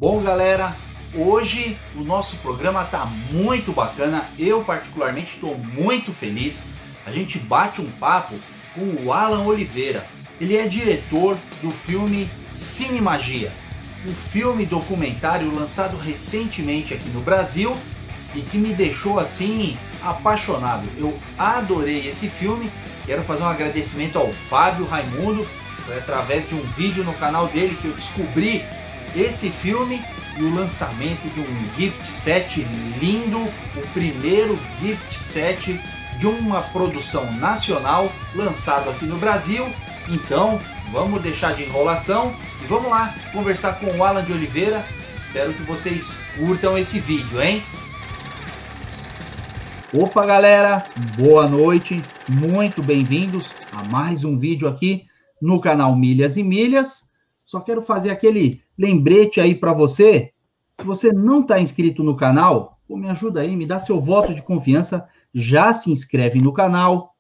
Bom, galera, hoje o nosso programa tá muito bacana. Eu particularmente estou muito feliz. A gente bate um papo com o Alan Oliveira. Ele é diretor do filme Cinemagia, um filme documentário lançado recentemente aqui no Brasil e que me deixou assim apaixonado. Eu adorei esse filme. Quero fazer um agradecimento ao Fábio Raimundo. Foi através de um vídeo no canal dele que eu descobri esse filme e o lançamento de um gift set lindo, o primeiro gift set de uma produção nacional lançado aqui no Brasil. Então vamos deixar de enrolação e vamos lá conversar com o Alan de Oliveira. Espero que vocês curtam esse vídeo, hein? Opa, galera, boa noite, muito bem-vindos a mais um vídeo aqui no canal Milhas e Milhas. Só quero fazer aquele lembrete aí para você. Se você não está inscrito no canal, pô, me ajuda aí, me dá seu voto de confiança, já se inscreve no canal,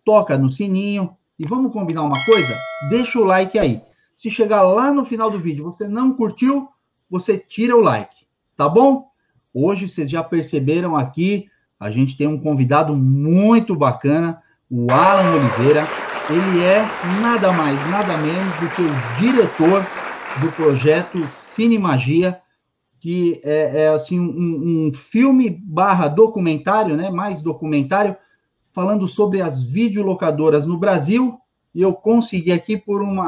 toca no sininho e vamos combinar uma coisa? Deixa o like aí. Se chegar lá no final do vídeo você não curtiu, você tira o like, tá bom? Hoje vocês já perceberam aqui, a gente tem um convidado muito bacana, o Alan Oliveira. Ele é nada mais, nada menos do que o diretor do projeto Cinemagia, que é assim, um filme barra documentário, né? Mais documentário, falando sobre as videolocadoras no Brasil. E eu consegui aqui, por um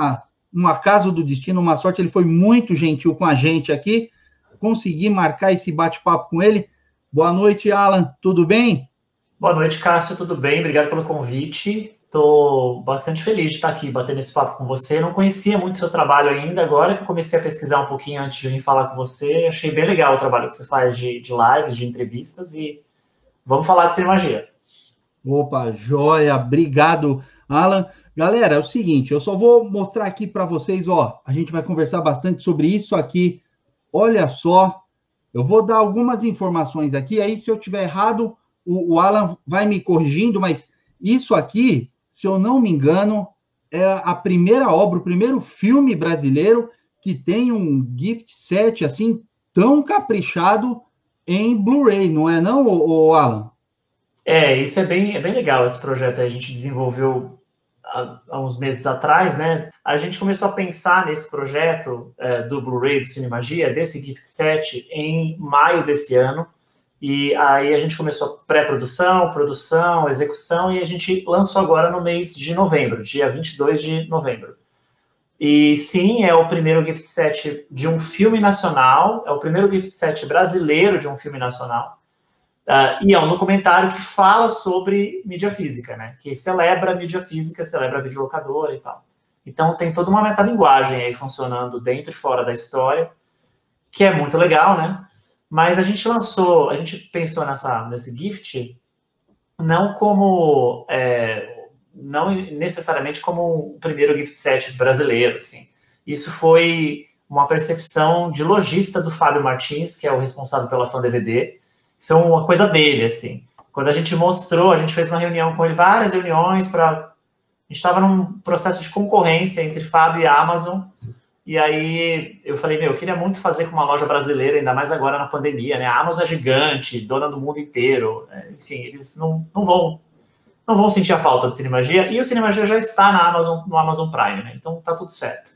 acaso do destino, uma sorte, ele foi muito gentil com a gente aqui, consegui marcar esse bate-papo com ele. Boa noite, Alan, tudo bem? Boa noite, Cássio, tudo bem? Obrigado pelo convite. Estou bastante feliz de estar aqui batendo esse papo com você. Não conhecia muito o seu trabalho ainda, agora que eu comecei a pesquisar um pouquinho antes de vir falar com você, achei bem legal o trabalho que você faz de lives, de entrevistas, e vamos falar de Cinemagia. Opa, joia, obrigado, Alan. Galera, é o seguinte, eu só vou mostrar aqui para vocês, ó, a gente vai conversar bastante sobre isso aqui. Olha só, eu vou dar algumas informações aqui, aí se eu tiver errado, o Alan vai me corrigindo, mas isso aqui, se eu não me engano, é a primeira obra, o primeiro filme brasileiro que tem um gift set assim tão caprichado em Blu-ray, não é não, Alan? Isso é bem legal, esse projeto aí. A gente desenvolveu há uns meses atrás, né? A gente começou a pensar nesse projeto do Blu-ray do Cinemagia, desse gift set, em maio desse ano. E aí a gente começou pré-produção, produção, execução, e a gente lançou agora no mês de novembro, dia 22 de novembro. E sim, é o primeiro gift set de um filme nacional, é o primeiro gift set brasileiro de um filme nacional, e é um documentário que fala sobre mídia física, né? Que celebra a mídia física, celebra a videolocadora e tal. Então tem toda uma metalinguagem aí funcionando dentro e fora da história, que é muito legal, né? Mas a gente pensou nesse gift não como, não necessariamente como o primeiro gift set brasileiro, assim. Isso foi uma percepção de lojista do Fábio Martins, que é o responsável pela Fan DVD. Isso é uma coisa dele, assim. Quando a gente mostrou, a gente fez uma reunião com ele, várias reuniões a gente estava num processo de concorrência entre Fábio e a Amazon. E aí eu falei, eu queria muito fazer com uma loja brasileira, ainda mais agora na pandemia, né? A Amazon é gigante, dona do mundo inteiro. Enfim, eles não vão sentir a falta do Cinemagia. E o Cinemagia já está na Amazon, no Amazon Prime, né? Então tá tudo certo.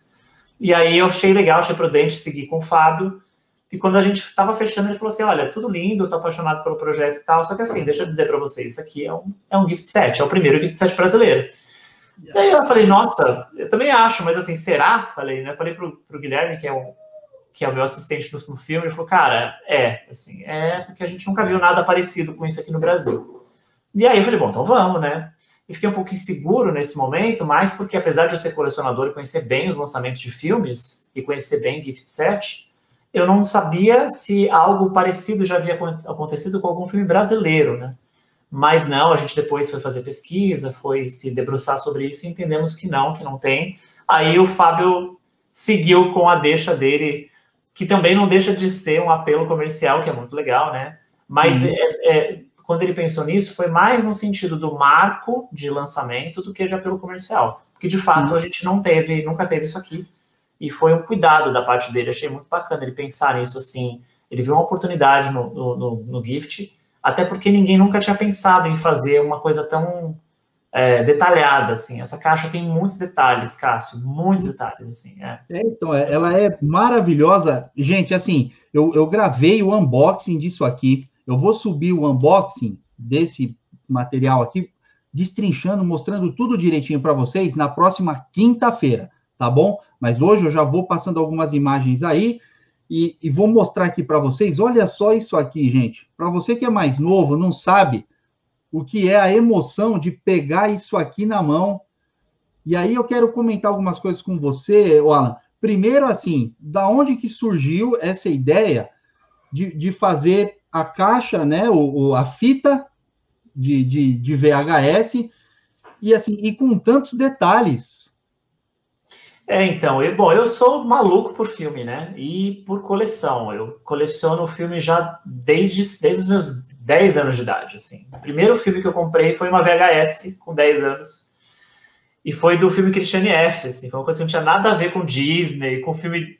E aí eu achei legal, achei prudente seguir com o Fábio. E quando a gente estava fechando, ele falou assim, olha, tudo lindo, eu tô apaixonado pelo projeto e tal, só que assim, deixa eu dizer para vocês, isso aqui é um gift set, é o primeiro gift set brasileiro. E aí eu falei, nossa, eu também acho, mas assim, será? Falei, né? Falei pro Guilherme, que é o meu assistente no filme, ele falou, cara, porque a gente nunca viu nada parecido com isso aqui no Brasil. E aí eu falei, bom, então vamos, né? E fiquei um pouco inseguro nesse momento, mas porque apesar de eu ser colecionador e conhecer bem os lançamentos de filmes, e conhecer bem gift set, eu não sabia se algo parecido já havia acontecido com algum filme brasileiro, né? Mas não, a gente depois foi fazer pesquisa, foi se debruçar sobre isso e entendemos que não tem. Aí o Fábio seguiu com a deixa dele, que também não deixa de ser um apelo comercial, que é muito legal, né? Mas quando ele pensou nisso, foi mais no sentido do marco de lançamento do que de apelo comercial. Porque, de fato, a gente nunca teve isso aqui. e foi um cuidado da parte dele. Achei muito bacana ele pensar nisso, assim. Ele viu uma oportunidade no Gift, até porque ninguém nunca tinha pensado em fazer uma coisa tão detalhada, assim. Essa caixa tem muitos detalhes, Cássio, muitos detalhes, assim. Então, ela é maravilhosa. Gente, assim, eu gravei o unboxing disso aqui. Eu vou subir o unboxing desse material aqui, destrinchando, mostrando tudo direitinho para vocês na próxima quinta-feira, tá bom? Mas hoje eu já vou passando algumas imagens aí e vou mostrar aqui para vocês. Olha só isso aqui, gente. Para você que é mais novo, não sabe o que é a emoção de pegar isso aqui na mão. E aí eu quero comentar algumas coisas com você, Alan. Primeiro, assim, da onde que surgiu essa ideia de fazer a caixa, né, a fita de VHS, e assim, e com tantos detalhes. Então, eu sou maluco por filme, né, e por coleção. Eu coleciono filme já desde os meus 10 anos de idade, assim. O primeiro filme que eu comprei foi uma VHS com 10 anos, e foi do filme Christiane F., assim, foi uma coisa que não tinha nada a ver com Disney, com filme...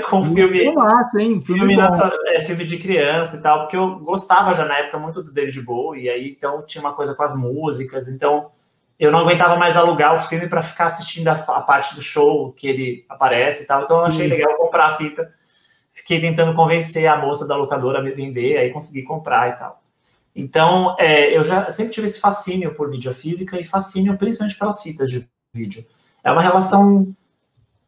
com filme... Massa, hein? Filme de criança e tal, porque eu gostava já na época muito do David Bowie, e aí então tinha uma coisa com as músicas, então eu não aguentava mais alugar o filme para ficar assistindo a parte do show que ele aparece e tal, então eu achei legal comprar a fita, fiquei tentando convencer a moça da locadora a me vender, aí consegui comprar e tal. Então, eu já sempre tive esse fascínio por mídia física e fascínio principalmente pelas fitas de vídeo. É uma relação,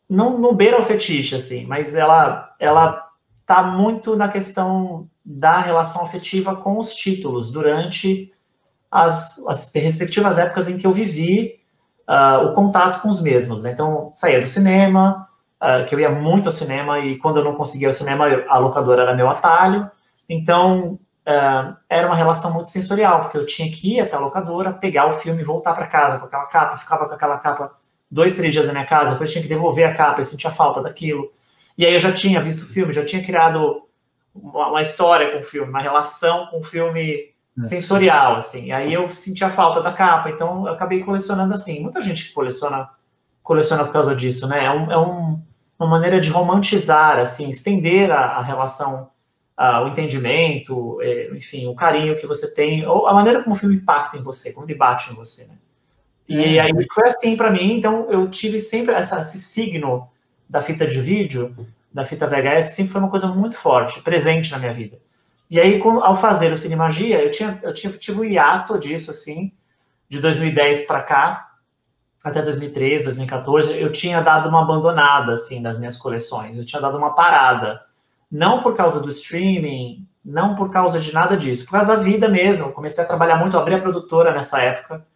não beira o fetiche, assim, mas ela tá muito na questão da relação afetiva com os títulos, durante as respectivas épocas em que eu vivi o contato com os mesmos, né? Então, saía do cinema, que eu ia muito ao cinema, e quando eu não conseguia ir ao cinema, a locadora era meu atalho. Então, era uma relação muito sensorial, porque eu tinha que ir até a locadora, pegar o filme e voltar para casa com aquela capa, ficava com aquela capa 2, 3 dias na minha casa, depois tinha que devolver a capa e sentia falta daquilo. E aí eu já tinha visto o filme, já tinha criado uma história com o filme, uma relação com o filme sensorial, assim. E aí eu sentia falta da capa, então eu acabei colecionando assim. Muita gente que coleciona por causa disso, né? Uma maneira de romantizar, assim, estender a relação, o entendimento, enfim, o carinho que você tem, ou a maneira como o filme impacta em você, como ele bate em você, né? E aí foi assim para mim, então eu tive sempre esse signo da fita de vídeo, da fita VHS, sempre foi uma coisa muito forte, presente na minha vida. E aí, ao fazer o Cinemagia, eu tive um hiato disso, assim, de 2010 para cá, até 2013, 2014, eu tinha dado uma abandonada, assim, nas minhas coleções, eu tinha dado uma parada. Não por causa do streaming, não por causa de nada disso, por causa da vida mesmo. Eu comecei a trabalhar muito, eu abri a produtora nessa época,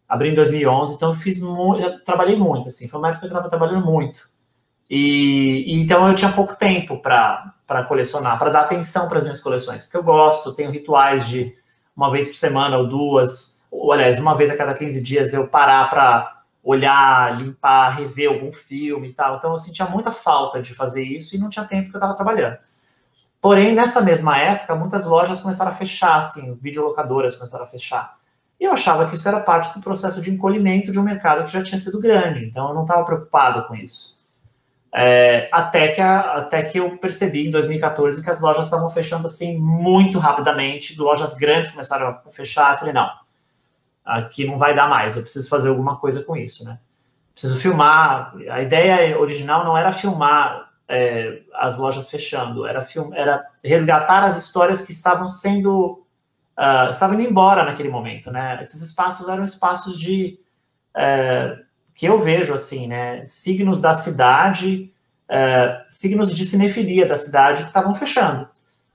abri em 2011, então eu trabalhei muito, assim, foi uma época que eu estava trabalhando muito. E então eu tinha pouco tempo para colecionar, para dar atenção para as minhas coleções, porque eu gosto, eu tenho rituais de uma vez por semana ou duas, ou aliás, uma vez a cada 15 dias eu parar para olhar, limpar, rever algum filme e tal. Então eu sentia muita falta de fazer isso e não tinha tempo porque eu estava trabalhando. Porém, nessa mesma época, muitas lojas começaram a fechar, assim, videolocadoras começaram a fechar. E eu achava que isso era parte do processo de encolhimento de um mercado que já tinha sido grande, então eu não estava preocupado com isso. Até que eu percebi em 2014 que as lojas estavam fechando assim muito rapidamente, lojas grandes começaram a fechar, eu falei, não, aqui não vai dar mais, eu preciso fazer alguma coisa com isso, né? Preciso filmar. A ideia original não era filmar as lojas fechando, era resgatar as histórias que estavam estavam indo embora naquele momento, né? Esses espaços eram espaços que eu vejo assim, né? Signos da cidade, signos de cinefilia da cidade que estavam fechando.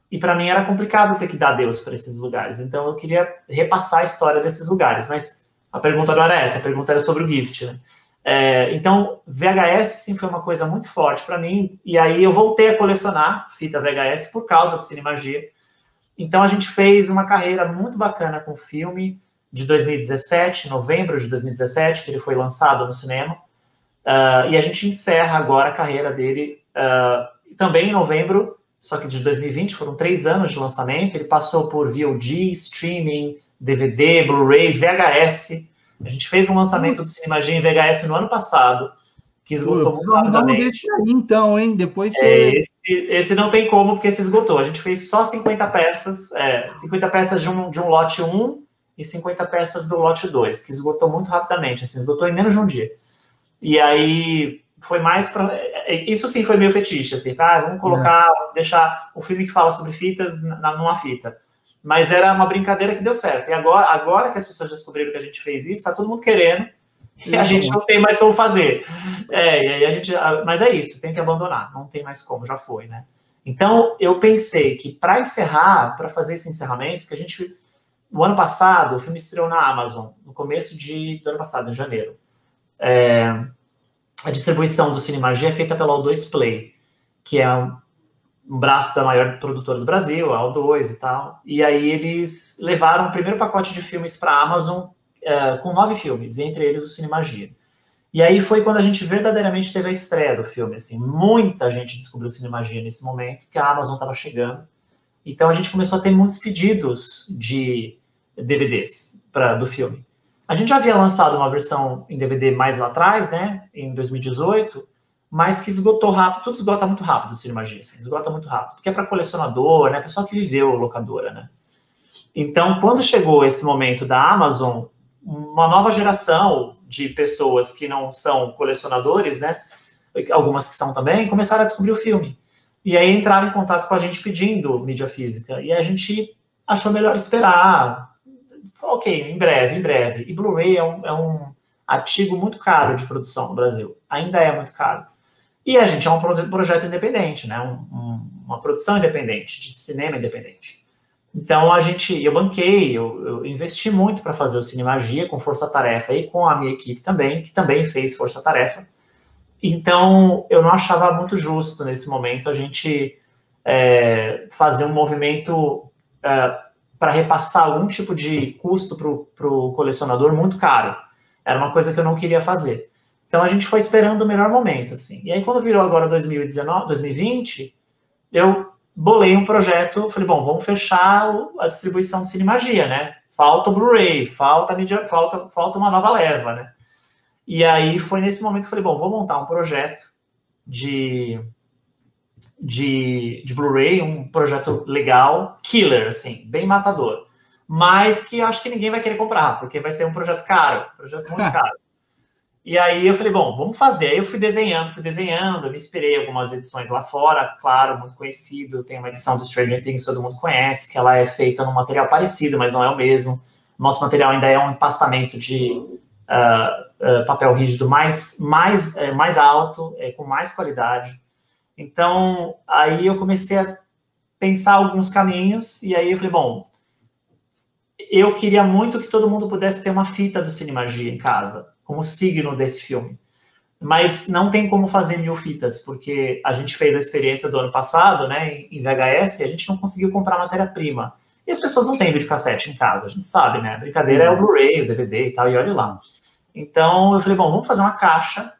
E para mim era complicado ter que dar adeus para esses lugares. Então eu queria repassar a história desses lugares. Mas a pergunta não era essa, a pergunta era sobre o Gift, né? Então, VHS sim foi uma coisa muito forte para mim. E aí eu voltei a colecionar fita VHS por causa do Cinemagia. Então a gente fez uma carreira muito bacana com o filme de 2017, novembro de 2017, que ele foi lançado no cinema. E a gente encerra agora a carreira dele também em novembro, só que de 2020, foram 3 anos de lançamento. Ele passou por VOD, streaming, DVD, Blu-ray, VHS. A gente fez um lançamento do Cinemagia em VHS no ano passado, que esgotou muito rapidamente. Aí, então, hein? Depois esse não tem como, porque se esgotou. A gente fez só 50 peças, 50 peças de um lote 1 e 50 peças do lote 2, que esgotou muito rapidamente, assim, esgotou em menos de um dia. E aí foi mais para... Isso sim foi meio fetiche, assim, vamos colocar, deixar um filme que fala sobre fitas numa fita. Mas era uma brincadeira que deu certo. E agora que as pessoas descobriram que a gente fez isso, tá todo mundo querendo, e a gente não tem mais como fazer. E aí mas é isso, tem que abandonar, não tem mais como, já foi, né? Então, eu pensei que para encerrar, para fazer esse encerramento, que a gente... No ano passado, o filme estreou na Amazon, no começo do ano passado, em janeiro. A distribuição do Cinemagia é feita pela O2 Play, que é um braço da maior produtora do Brasil, a O2 e tal. E aí eles levaram o primeiro pacote de filmes para a Amazon com 9 filmes, entre eles o Cinemagia. E aí foi quando a gente verdadeiramente teve a estreia do filme. Assim, muita gente descobriu o Cinemagia nesse momento, que a Amazon estava chegando. Então a gente começou a ter muitos pedidos de DVDs do filme. A gente já havia lançado uma versão em DVD mais lá atrás, né, em 2018, mas que esgotou rápido. Tudo esgota muito rápido o Cinemagia, assim, esgota muito rápido, porque é para colecionador, né, pessoal que viveu locadora, né. Então, quando chegou esse momento da Amazon, uma nova geração de pessoas que não são colecionadores, né, algumas que são também, começaram a descobrir o filme. E aí entraram em contato com a gente pedindo mídia física. E a gente achou melhor esperar. Ok, em breve. E Blu-ray é um artigo muito caro de produção no Brasil. Ainda é muito caro. E a gente é um projeto independente, né? Uma produção independente, de cinema independente. Então, eu banquei, eu investi muito para fazer o Cinemagia com Força Tarefa e com a minha equipe também, que também fez Força Tarefa. Então, eu não achava muito justo, nesse momento, a gente fazer um movimento para repassar algum tipo de custo para o colecionador muito caro. Era uma coisa que eu não queria fazer. Então, a gente foi esperando o melhor momento, assim. E aí, quando virou agora 2020, eu bolei um projeto, falei, bom, vamos fechar a distribuição do Cinemagia, né? Falta o Blu-ray, falta uma nova leva, né? E aí foi nesse momento que eu falei, bom, vou montar um projeto de Blu-ray, um projeto legal, killer, assim, bem matador. Mas que acho que ninguém vai querer comprar, porque vai ser um projeto caro, muito caro. E aí eu falei, bom, vamos fazer. Aí eu fui desenhando, me inspirei em algumas edições lá fora, claro, muito conhecido. Tem uma edição do Stranger Things que todo mundo conhece, que ela é feita num material parecido, mas não é o mesmo. Nosso material ainda é um empastamento de papel rígido mais alto, com mais qualidade. Então, aí eu comecei a pensar alguns caminhos, e aí eu falei, bom, eu queria muito que todo mundo pudesse ter uma fita do Cinemagia em casa, como signo desse filme. Mas não tem como fazer 1000 fitas, porque a gente fez a experiência do ano passado, né, em VHS, e a gente não conseguiu comprar matéria-prima. E as pessoas não têm videocassete em casa, a gente sabe, né? A brincadeira é o Blu-ray, o DVD e tal, e olha lá. Então, eu falei, bom, vamos fazer uma caixa,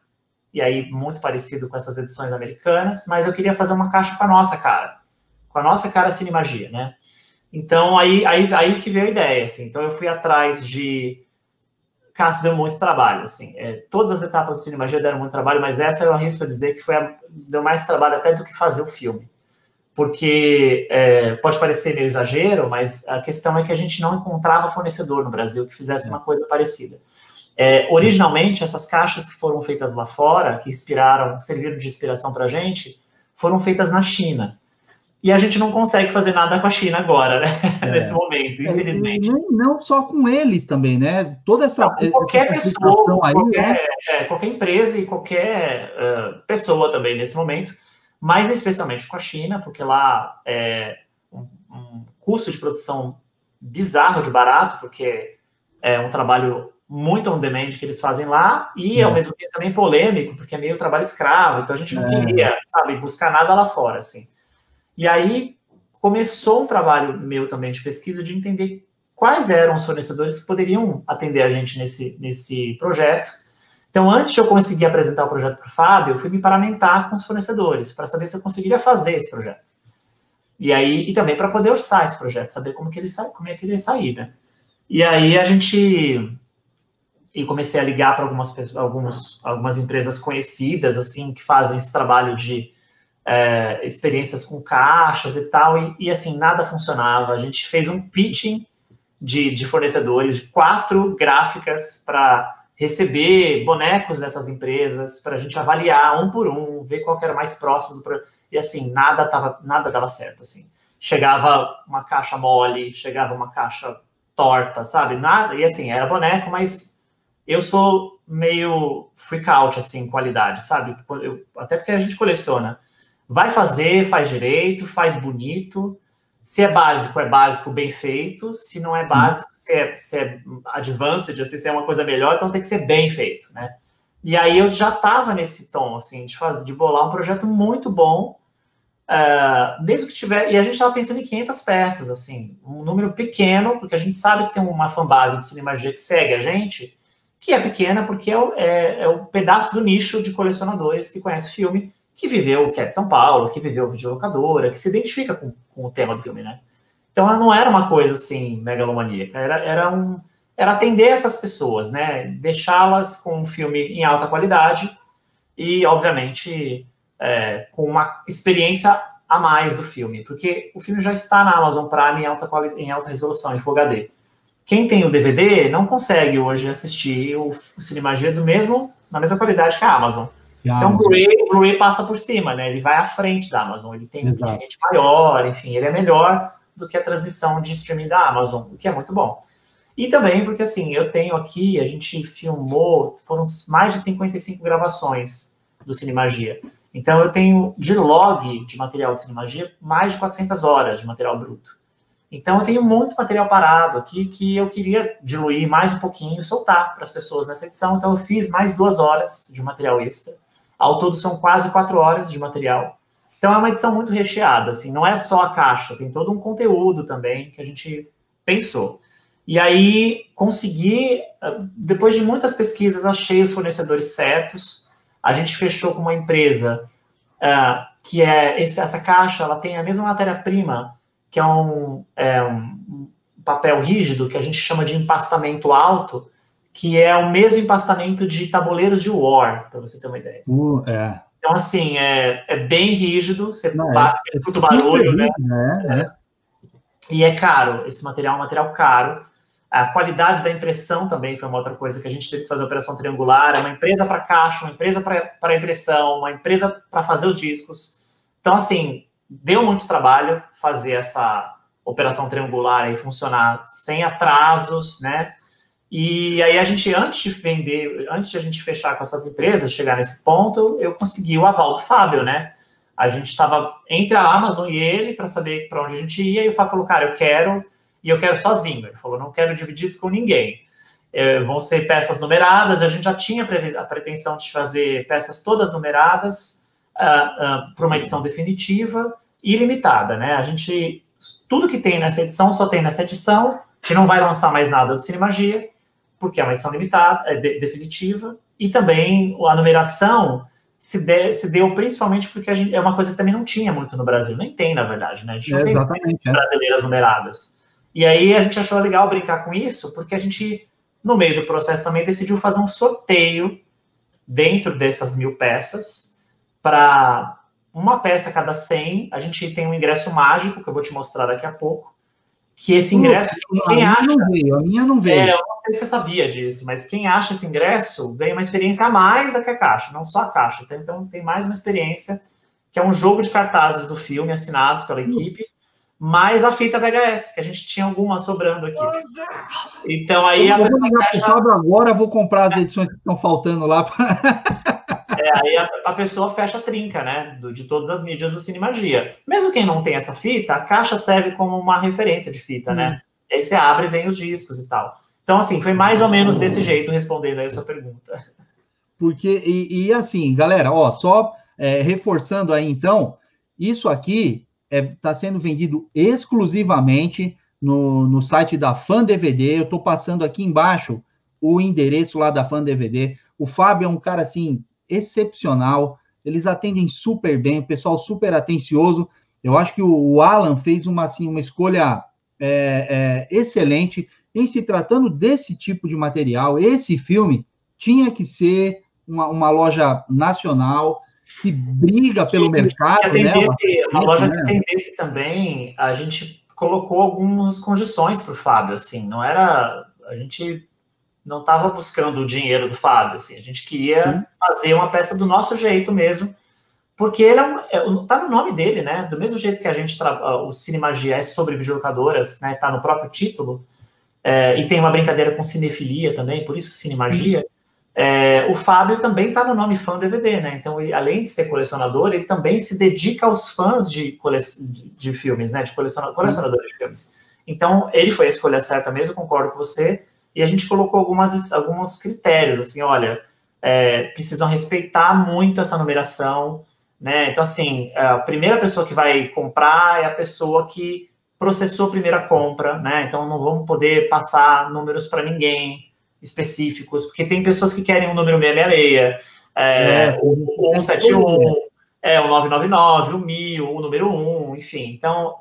e aí muito parecido com essas edições americanas, mas eu queria fazer uma caixa com a nossa cara Cinemagia, né? Então, aí que veio a ideia, assim. Então, eu fui atrás de... Cássio deu muito trabalho, assim. Todas as etapas do Cinemagia deram muito trabalho, mas essa eu arrisco a dizer que deu mais trabalho até do que fazer o filme. Porque pode parecer meio exagero, mas a questão é que a gente não encontrava fornecedor no Brasil que fizesse uma coisa parecida. Originalmente, essas caixas que foram feitas lá fora, que serviram de inspiração para a gente, foram feitas na China. E a gente não consegue fazer nada com a China agora, né? Nesse momento, infelizmente. Não só com eles também, né? Toda essa... Não, qualquer pessoa, qualquer empresa e qualquer pessoa também nesse momento, mas especialmente com a China, porque lá é um custo de produção bizarro de barato, porque é um trabalho muito on demand que eles fazem lá, e ao mesmo tempo também polêmico, porque é meio trabalho escravo, então a gente não queria, sabe, buscar nada lá fora, assim. E aí começou um trabalho meu também de pesquisa de entender quais eram os fornecedores que poderiam atender a gente nesse projeto. Então, antes de eu conseguir apresentar o projeto para o Fábio, eu fui me paramentar com os fornecedores para saber se eu conseguiria fazer esse projeto. E também para poder orçar esse projeto, saber como é que ele ia sair, né? E aí e comecei a ligar para algumas empresas conhecidas, assim, que fazem esse trabalho de experiências com caixas e tal, e assim, nada funcionava. A gente fez um pitching de fornecedores, de 4 gráficas para receber bonecos dessas empresas, para a gente avaliar um por um, ver qual que era mais próximo e assim, nada dava certo, assim. Chegava uma caixa mole, chegava uma caixa torta, sabe? Nada, e assim, era boneco, mas eu sou meio freak out, assim, qualidade, sabe? Até porque a gente coleciona. Vai fazer, faz direito, faz bonito. Se é básico, bem feito. Se não é básico, se é advanced, assim, se é uma coisa melhor, então tem que ser bem feito, né? E aí eu já estava nesse tom, assim, de bolar um projeto muito bom, mesmo que tiver... E a gente estava pensando em 500 peças, assim, um número pequeno, porque a gente sabe que tem uma fanbase do Cinemagia que segue a gente, que é pequena porque é o pedaço do nicho de colecionadores que conhece o filme, que viveu, que é de São Paulo, que viveu videolocadora, que se identifica com o tema do filme, né? Então, não era uma coisa, assim, megalomaníaca, era atender essas pessoas, né? Deixá-las com um filme em alta qualidade e, obviamente, com uma experiência a mais do filme, porque o filme já está na Amazon Prime em alta resolução, em Full HD. Quem tem o DVD não consegue hoje assistir o Cinemagia na mesma qualidade que a Amazon. Então, o Blu-ray passa por cima, né? Ele vai à frente da Amazon, ele tem um bitrate maior, enfim, ele é melhor do que a transmissão de streaming da Amazon, o que é muito bom. E também porque, assim, eu tenho aqui, a gente filmou, foram mais de 55 gravações do Cinemagia. Então, eu tenho de log de material do Cinemagia mais de 400 horas de material bruto. Então, eu tenho muito material parado aqui que eu queria diluir mais um pouquinho e soltar para as pessoas nessa edição. Então, eu fiz mais 2 horas de material extra. Ao todo, são quase 4 horas de material. Então, é uma edição muito recheada, assim, não é só a caixa, tem todo um conteúdo também que a gente pensou. E aí, consegui, depois de muitas pesquisas, achei os fornecedores certos. A gente fechou com uma empresa que essa caixa, ela tem a mesma matéria-prima, que é um papel rígido, que a gente chama de empastamento alto, que é o mesmo empastamento de tabuleiros de War, para você ter uma ideia. Então, assim, é bem rígido, você escuta o barulho, né? E é caro, esse material é um material caro. A qualidade da impressão também foi uma outra coisa que a gente teve que fazer operação triangular. É uma empresa para caixa, uma empresa para impressão, uma empresa para fazer os discos. Então, assim, deu muito trabalho fazer essa operação triangular aí funcionar sem atrasos, né? E aí a gente, antes de a gente fechar com essas empresas, chegar nesse ponto, eu consegui o aval do Fábio, né? A gente estava entre a Amazon e ele para saber para onde a gente ia, e o Fábio falou, cara, eu quero sozinho. Ele falou, não quero dividir isso com ninguém. Vão ser peças numeradas, a gente já tinha a pretensão de fazer peças todas numeradas para uma edição definitiva e limitada, né? Tudo que tem nessa edição só tem nessa edição, que não vai lançar mais nada do Cinemagia, porque é uma edição limitada, definitiva, e também a numeração se deu principalmente porque é uma coisa que também não tinha muito no Brasil, nem tem, na verdade, né? A gente não tem brasileiras numeradas. E aí a gente achou legal brincar com isso, porque a gente, no meio do processo também, decidiu fazer um sorteio dentro dessas 1000 peças, para uma peça a cada 100, a gente tem um ingresso mágico, que eu vou te mostrar daqui a pouco, que esse ingresso, quem acha... A minha não veio. Eu não sei se você sabia disso, mas quem acha esse ingresso ganha uma experiência a mais do que a caixa, não só a caixa. Então tem mais uma experiência, que é um jogo de cartazes do filme, assinados pela equipe, mais a fita VHS, que a gente tinha alguma sobrando aqui. Então aí a pessoa fecha... Agora vou comprar as edições que estão faltando lá. Aí a pessoa fecha a trinca, né, de todas as mídias do Cinemagia. Mesmo quem não tem essa fita, a caixa serve como uma referência de fita, né? E aí você abre e vem os discos e tal. Então, assim, foi mais ou menos desse jeito, respondendo aí a sua pergunta. Porque, e assim, galera, ó, só reforçando aí, então, isso aqui está sendo vendido exclusivamente no site da Fan DVD. Eu estou passando aqui embaixo o endereço lá da Fan DVD. O Fábio é um cara, assim, excepcional, eles atendem super bem, o pessoal super atencioso. Eu acho que o Alan fez uma escolha excelente. Em se tratando desse tipo de material, esse filme tinha que ser uma loja nacional que briga pelo mercado, que né? Uma loja que atendesse também, a gente colocou algumas condições para o Fábio, assim, não era... A gente não estava buscando o dinheiro do Fábio, assim, a gente queria fazer uma peça do nosso jeito mesmo, porque ele tá no nome dele, né? Do mesmo jeito que a gente o Cinemagia é sobre videolocadoras, né? Tá no próprio título, e tem uma brincadeira com cinefilia também, por isso Cinemagia. O Fábio também tá no nome Fã DVD, né? Então, ele, além de ser colecionador, ele também se dedica aos fãs de filmes, né? De colecionadores de filmes. Então, ele foi a escolha certa mesmo, concordo com você. E a gente colocou alguns critérios, assim, olha, precisam respeitar muito essa numeração, né? Então, assim, a primeira pessoa que vai comprar é a pessoa que processou a primeira compra, né? Então, não vamos poder passar números para ninguém específicos, porque tem pessoas que querem um número 666, o 171, o 999, o 1000, o número 1, enfim. Então,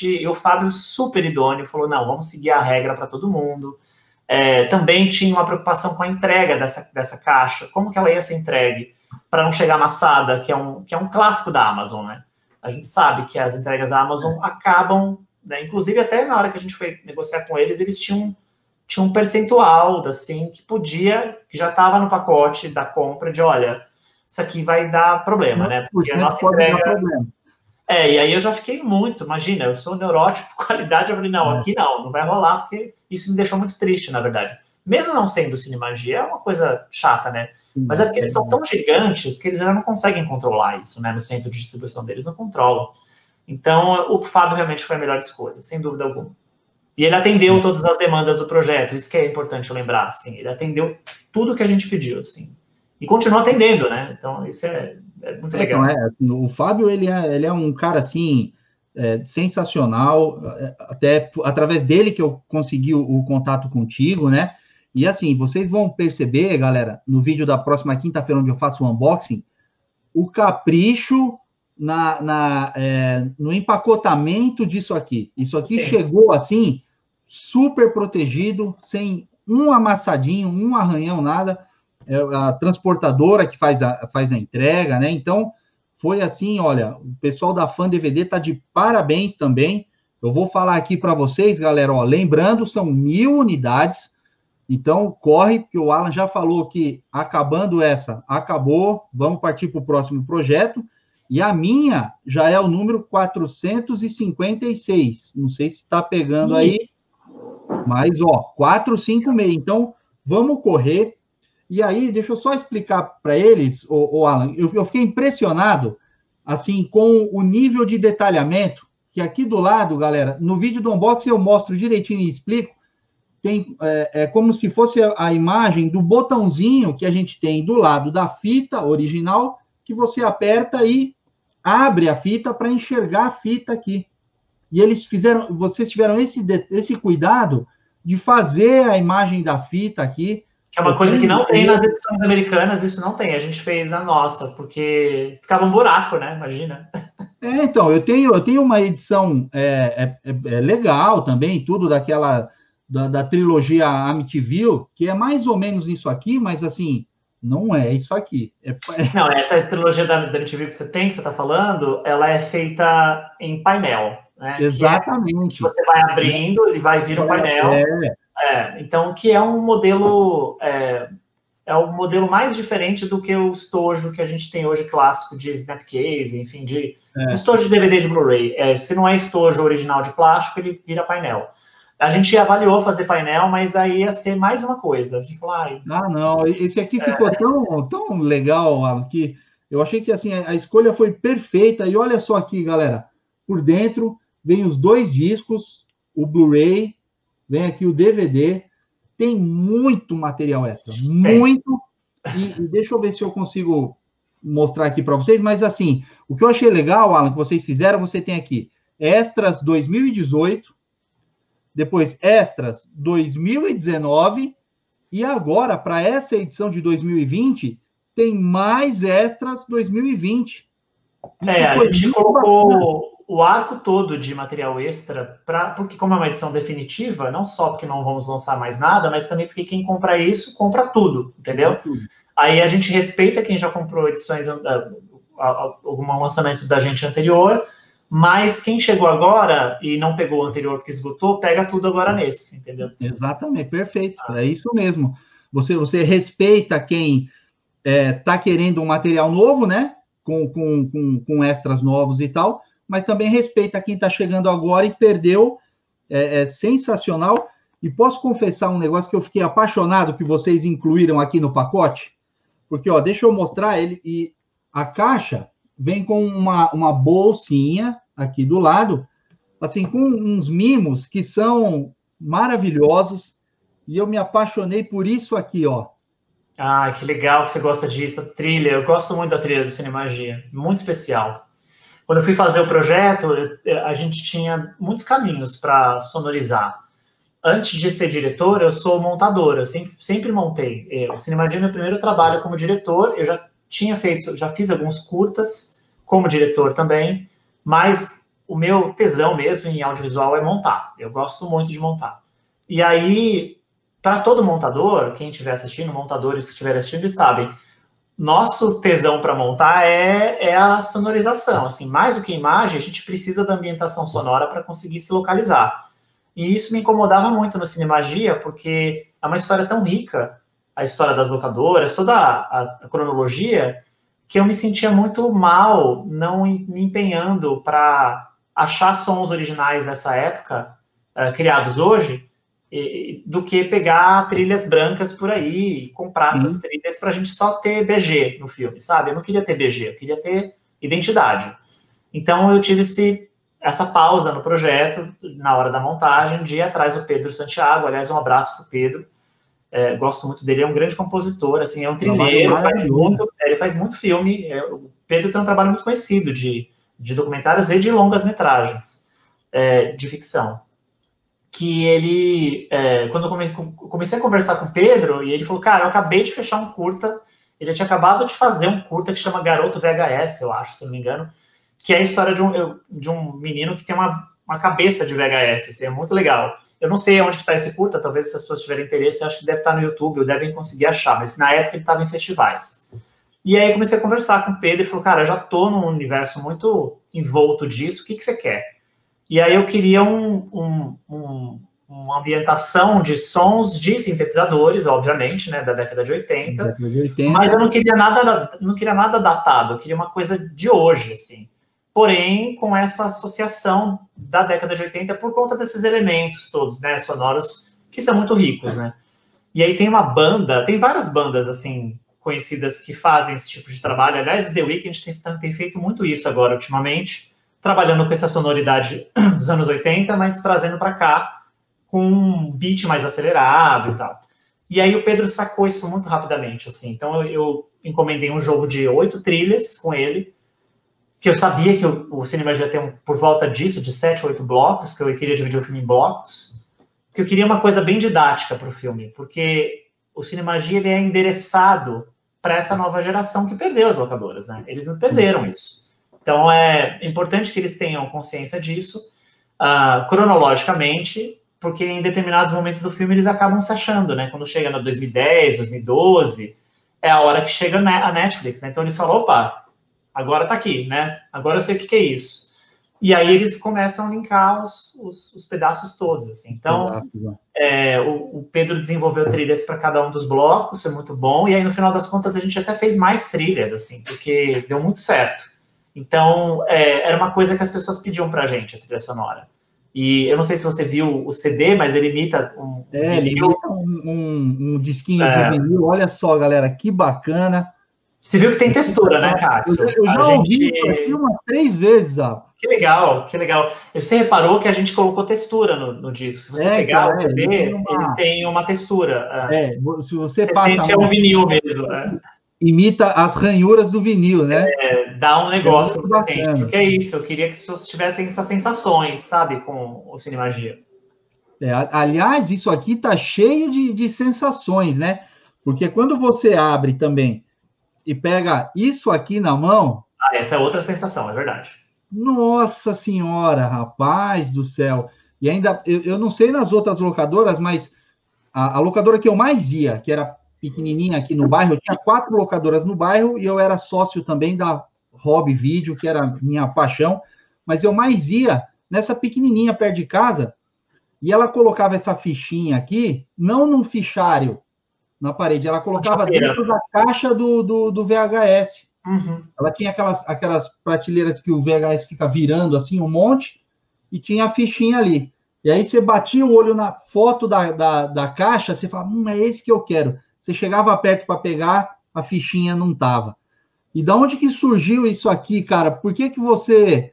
e o Fábio, super idôneo, falou, não, vamos seguir a regra para todo mundo. Também tinha uma preocupação com a entrega dessa caixa, como que ela ia ser entregue, para não chegar amassada, que é um clássico da Amazon, né? A gente sabe que as entregas da Amazon acabam, né? Inclusive até na hora que a gente foi negociar com eles tinham um percentual, assim, que já estava no pacote da compra de, olha, isso aqui vai dar problema, né? Porque a nossa entrega... e aí eu já fiquei muito, imagina, eu sou neurótico por qualidade, eu falei, não, aqui não vai rolar, porque isso me deixou muito triste, na verdade. Mesmo não sendo Cinemagia, é uma coisa chata, né? Mas é porque eles são tão gigantes que eles já não conseguem controlar isso, né? No centro de distribuição deles, não controlam. Então, o Fábio realmente foi a melhor escolha, sem dúvida alguma. E ele atendeu todas as demandas do projeto, isso que é importante lembrar, assim, ele atendeu tudo que a gente pediu, assim, e continua atendendo, né? Então, isso é muito legal. Então, o Fábio, ele é um cara, assim, sensacional, até através dele que eu consegui o contato contigo, né? E, assim, vocês vão perceber, galera, no vídeo da próxima quinta-feira, onde eu faço o unboxing, o capricho no empacotamento disso aqui. Isso aqui chegou, assim, super protegido, sem um amassadinho, um arranhão, nada. A transportadora que faz a entrega, né? Então, foi assim, olha, o pessoal da Fã DVD tá de parabéns também. Eu vou falar aqui para vocês, galera, ó, lembrando, são 1000 unidades, então corre, porque o Alan já falou que acabando essa, acabou, vamos partir para o próximo projeto, e a minha já é o número 456, não sei se está pegando aí, mas, ó, 456, então, vamos correr. E aí, deixa eu só explicar para eles, o Alan, eu fiquei impressionado, assim, com o nível de detalhamento, que aqui do lado, galera, no vídeo do unboxing eu mostro direitinho e explico, tem, como se fosse a imagem do botãozinho que a gente tem do lado da fita original, que você aperta e abre a fita para enxergar a fita aqui. E vocês tiveram esse cuidado de fazer a imagem da fita aqui. Que é uma coisa que não tem nas edições americanas, isso não tem, a gente fez na nossa, porque ficava um buraco, né? Imagina. Então, eu tenho uma edição legal também, tudo daquela, da trilogia Amityville, que é mais ou menos isso aqui, mas assim, não é isso aqui. Não, essa trilogia da Amityville que você está falando, ela é feita em painel, né? Exatamente. Que você vai abrindo, ele vai vir um painel. Então, que é um modelo... É o modelo mais diferente do que o estojo que a gente tem hoje, clássico, de Snapcase, enfim, de estojo de DVD de Blu-ray. Se não é estojo original de plástico, ele vira painel. A gente avaliou fazer painel, mas aí ia ser mais uma coisa. A gente falou, não, esse aqui ficou tão legal, Alan, que eu achei que assim, a escolha foi perfeita. E olha só aqui, galera, por dentro vem os 2 discos, o Blu-ray, vem aqui o DVD, tem muito material extra, muito, e deixa eu ver se eu consigo mostrar aqui para vocês, mas assim, o que eu achei legal, Alan, que vocês fizeram, você tem aqui Extras 2018, depois Extras 2019, e agora, para essa edição de 2020, tem mais Extras 2020. A gente colocou o arco todo de material extra, porque como é uma edição definitiva, não só porque não vamos lançar mais nada, mas também porque quem compra isso, compra tudo, entendeu? Aí a gente respeita quem já comprou edições, algum lançamento da gente anterior, mas quem chegou agora e não pegou o anterior porque esgotou, pega tudo agora nesse, entendeu? Exatamente, perfeito. É isso mesmo. Você respeita quem está querendo um material novo, né? Com extras novos e tal, mas também respeita quem está chegando agora e perdeu. É sensacional. E posso confessar um negócio que eu fiquei apaixonado que vocês incluíram aqui no pacote? Porque, ó, deixa eu mostrar ele. E a caixa vem com uma bolsinha aqui do lado, assim, com uns mimos que são maravilhosos. E eu me apaixonei por isso aqui, ó. Ah, que legal que você gosta disso. A trilha, eu gosto muito da trilha do Cinemagia, muito especial. Quando eu fui fazer o projeto, a gente tinha muitos caminhos para sonorizar. Antes de ser diretor, eu sou montador, eu sempre montei. O Cinemagia é meu primeiro trabalho como diretor, eu já fiz alguns curtas como diretor também, mas o meu tesão mesmo em audiovisual é montar. Eu gosto muito de montar. E aí, para todo montador, quem estiver assistindo, montadores que estiverem assistindo, eles sabem, nosso tesão para montar é a sonorização. Assim, mais do que imagem, a gente precisa da ambientação sonora para conseguir se localizar. E isso me incomodava muito no Cinemagia, porque é uma história tão rica, a história das locadoras, toda a cronologia, que eu me sentia muito mal não me empenhando para achar sons originais dessa época, criados hoje, do que pegar trilhas brancas por aí e comprar essas trilhas para a gente só ter BG no filme, sabe? Eu não queria ter BG, eu queria ter identidade. Então eu tive essa pausa no projeto, na hora da montagem, de ir atrás do Pedro Santiago. Aliás, um abraço para o Pedro. Gosto muito dele, é um grande compositor, assim, é um trilheiro, ele faz muito filme. O Pedro tem um trabalho muito conhecido de documentários e de longas-metragens de ficção. Que ele, quando eu comecei a conversar com o Pedro, e ele falou, cara, eu acabei de fechar um curta, ele tinha acabado de fazer um curta que chama Garoto VHS, eu acho, se não me engano, que é a história de um menino que tem uma cabeça de VHS, assim, é muito legal. Eu não sei onde está esse curta, talvez se as pessoas tiverem interesse, eu acho que deve estar no YouTube, ou devem conseguir achar, mas na época ele estava em festivais. E aí comecei a conversar com o Pedro, e falou, cara, eu já estou num universo muito envolto disso, o que você quer? E aí eu queria uma ambientação de sons de sintetizadores, obviamente, né, da década de 80, mas eu não queria nada datado, eu queria uma coisa de hoje, assim. Porém, com essa associação da década de 80 por conta desses elementos todos, né, sonoros, que são muito ricos, né. E aí tem várias bandas, assim, conhecidas que fazem esse tipo de trabalho. Aliás, The Weeknd tem feito muito isso agora, ultimamente, trabalhando com essa sonoridade dos anos 80, mas trazendo para cá com um beat mais acelerado e tal. E aí o Pedro sacou isso muito rapidamente, assim. Então eu encomendei um jogo de 8 trilhas com ele, que eu sabia que o Cinemagia ia ter por volta disso, de 7, 8 blocos, que eu queria dividir o filme em blocos, que eu queria uma coisa bem didática para o filme, porque o Cinemagia ele é endereçado para essa nova geração que perdeu as locadoras, né? Eles não perderam isso. Então, é importante que eles tenham consciência disso, cronologicamente, porque em determinados momentos do filme eles acabam se achando, né? Quando chega no 2010, 2012, é a hora que chega a Netflix, né? Então, eles falam, opa, agora tá aqui, né? Agora eu sei o que é isso. E aí eles começam a linkar os pedaços todos, assim. Então, o Pedro desenvolveu trilhas para cada um dos blocos, foi muito bom, e aí, no final das contas, a gente até fez mais trilhas, assim, porque deu muito certo. Então, era uma coisa que as pessoas pediam pra gente, a trilha sonora. E eu não sei se você viu o CD, mas ele imita ele imita um disquinho de vinil. Olha só, galera, que bacana. Você viu que tem textura, né, Cássio? Eu já ouvi isso aqui umas 3 vezes, ó. Que legal, que legal. Você reparou que a gente colocou textura no disco. Se você pegar o CD, ele tem uma textura. Se você passa... sente um vinil mesmo, né? Imita as ranhuras do vinil, né? Dá um negócio que você sente. Porque é isso, eu queria que as pessoas tivessem essas sensações, sabe, com o Cinemagia. Aliás, isso aqui tá cheio de sensações, né? Porque quando você abre também e pega isso aqui na mão... essa é outra sensação, é verdade. Nossa senhora, rapaz do céu. E ainda, eu não sei nas outras locadoras, mas a locadora que eu mais ia, que era pequenininha aqui no bairro, eu tinha 4 locadoras no bairro e eu era sócio também da Hobby Video, que era minha paixão, mas eu mais ia nessa pequenininha perto de casa e ela colocava essa fichinha aqui, não num fichário na parede, ela colocava dentro da caixa do VHS. Uhum. Ela tinha aquelas prateleiras que o VHS fica virando assim, um monte, e tinha a fichinha ali. E aí você batia o olho na foto da caixa, você fala, é esse que eu quero. Você chegava perto para pegar, a fichinha não tava. E da onde que surgiu isso aqui, cara? Por que que você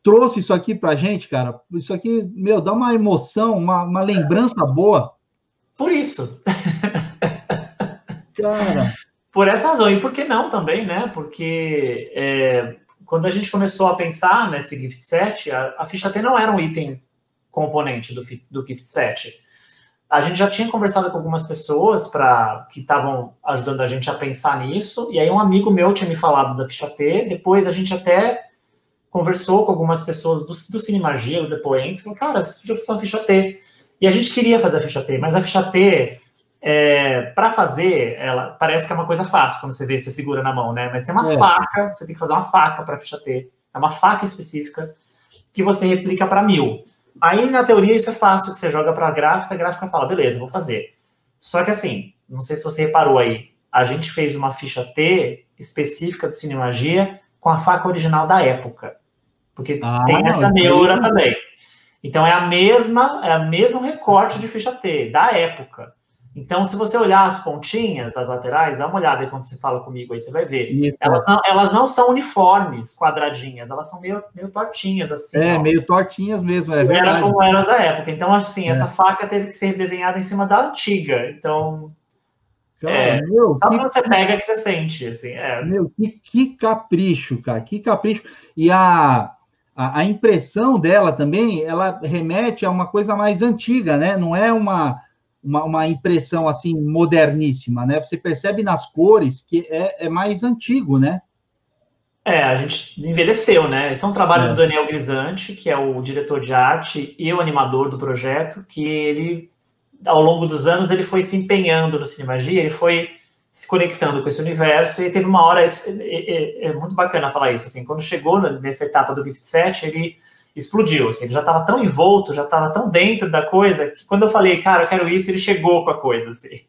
trouxe isso aqui pra gente, cara? Isso aqui, meu, dá uma emoção, uma lembrança boa. Por isso. Cara. Por essa razão. E por que não também, né? Porque quando a gente começou a pensar nesse gift set, a ficha T não era um item componente do gift set. A gente já tinha conversado com algumas pessoas que estavam ajudando a gente a pensar nisso, e aí um amigo meu tinha me falado da ficha T, depois a gente até conversou com algumas pessoas do Cinemagia, do Depoentes, falou, cara, vocês podiam fazer uma ficha T. E a gente queria fazer a ficha T, mas a ficha T, para fazer, ela parece que é uma coisa fácil, quando você vê, você segura na mão, né? Mas tem uma faca, você tem que fazer uma faca para a ficha T. É uma faca específica que você replica para 1000. Aí, na teoria, isso é fácil, que você joga para a gráfica fala, beleza, vou fazer. Só que assim, não sei se você reparou aí, a gente fez uma ficha T específica do Cinemagia com a faca original da época. Porque tem essa neura também. Então, é o mesmo recorte de ficha T, da época. Então, se você olhar as pontinhas das laterais, dá uma olhada aí quando você fala comigo, aí você vai ver. Isso. Elas não são uniformes, quadradinhas, elas são meio tortinhas, assim. Meio tortinhas mesmo, é verdade. Era como eram da época. Então, assim, essa faca teve que ser desenhada em cima da antiga. Então, cara, só quando você pega que você sente, assim. Meu, que capricho, cara, que capricho. E a impressão dela também, ela remete a uma coisa mais antiga, né? Não é uma impressão, assim, moderníssima, né? Você percebe nas cores que é mais antigo, né? A gente envelheceu, né? Esse é um trabalho do Daniel Grisanti, que é o diretor de arte e o animador do projeto, que ele, ao longo dos anos, ele foi se empenhando no Cinemagia, ele foi se conectando com esse universo, e teve uma hora, é muito bacana falar isso, assim, quando chegou nessa etapa do gift set, ele explodiu, assim, ele já estava tão envolto, já estava tão dentro da coisa, que quando eu falei, cara, eu quero isso, ele chegou com a coisa, assim.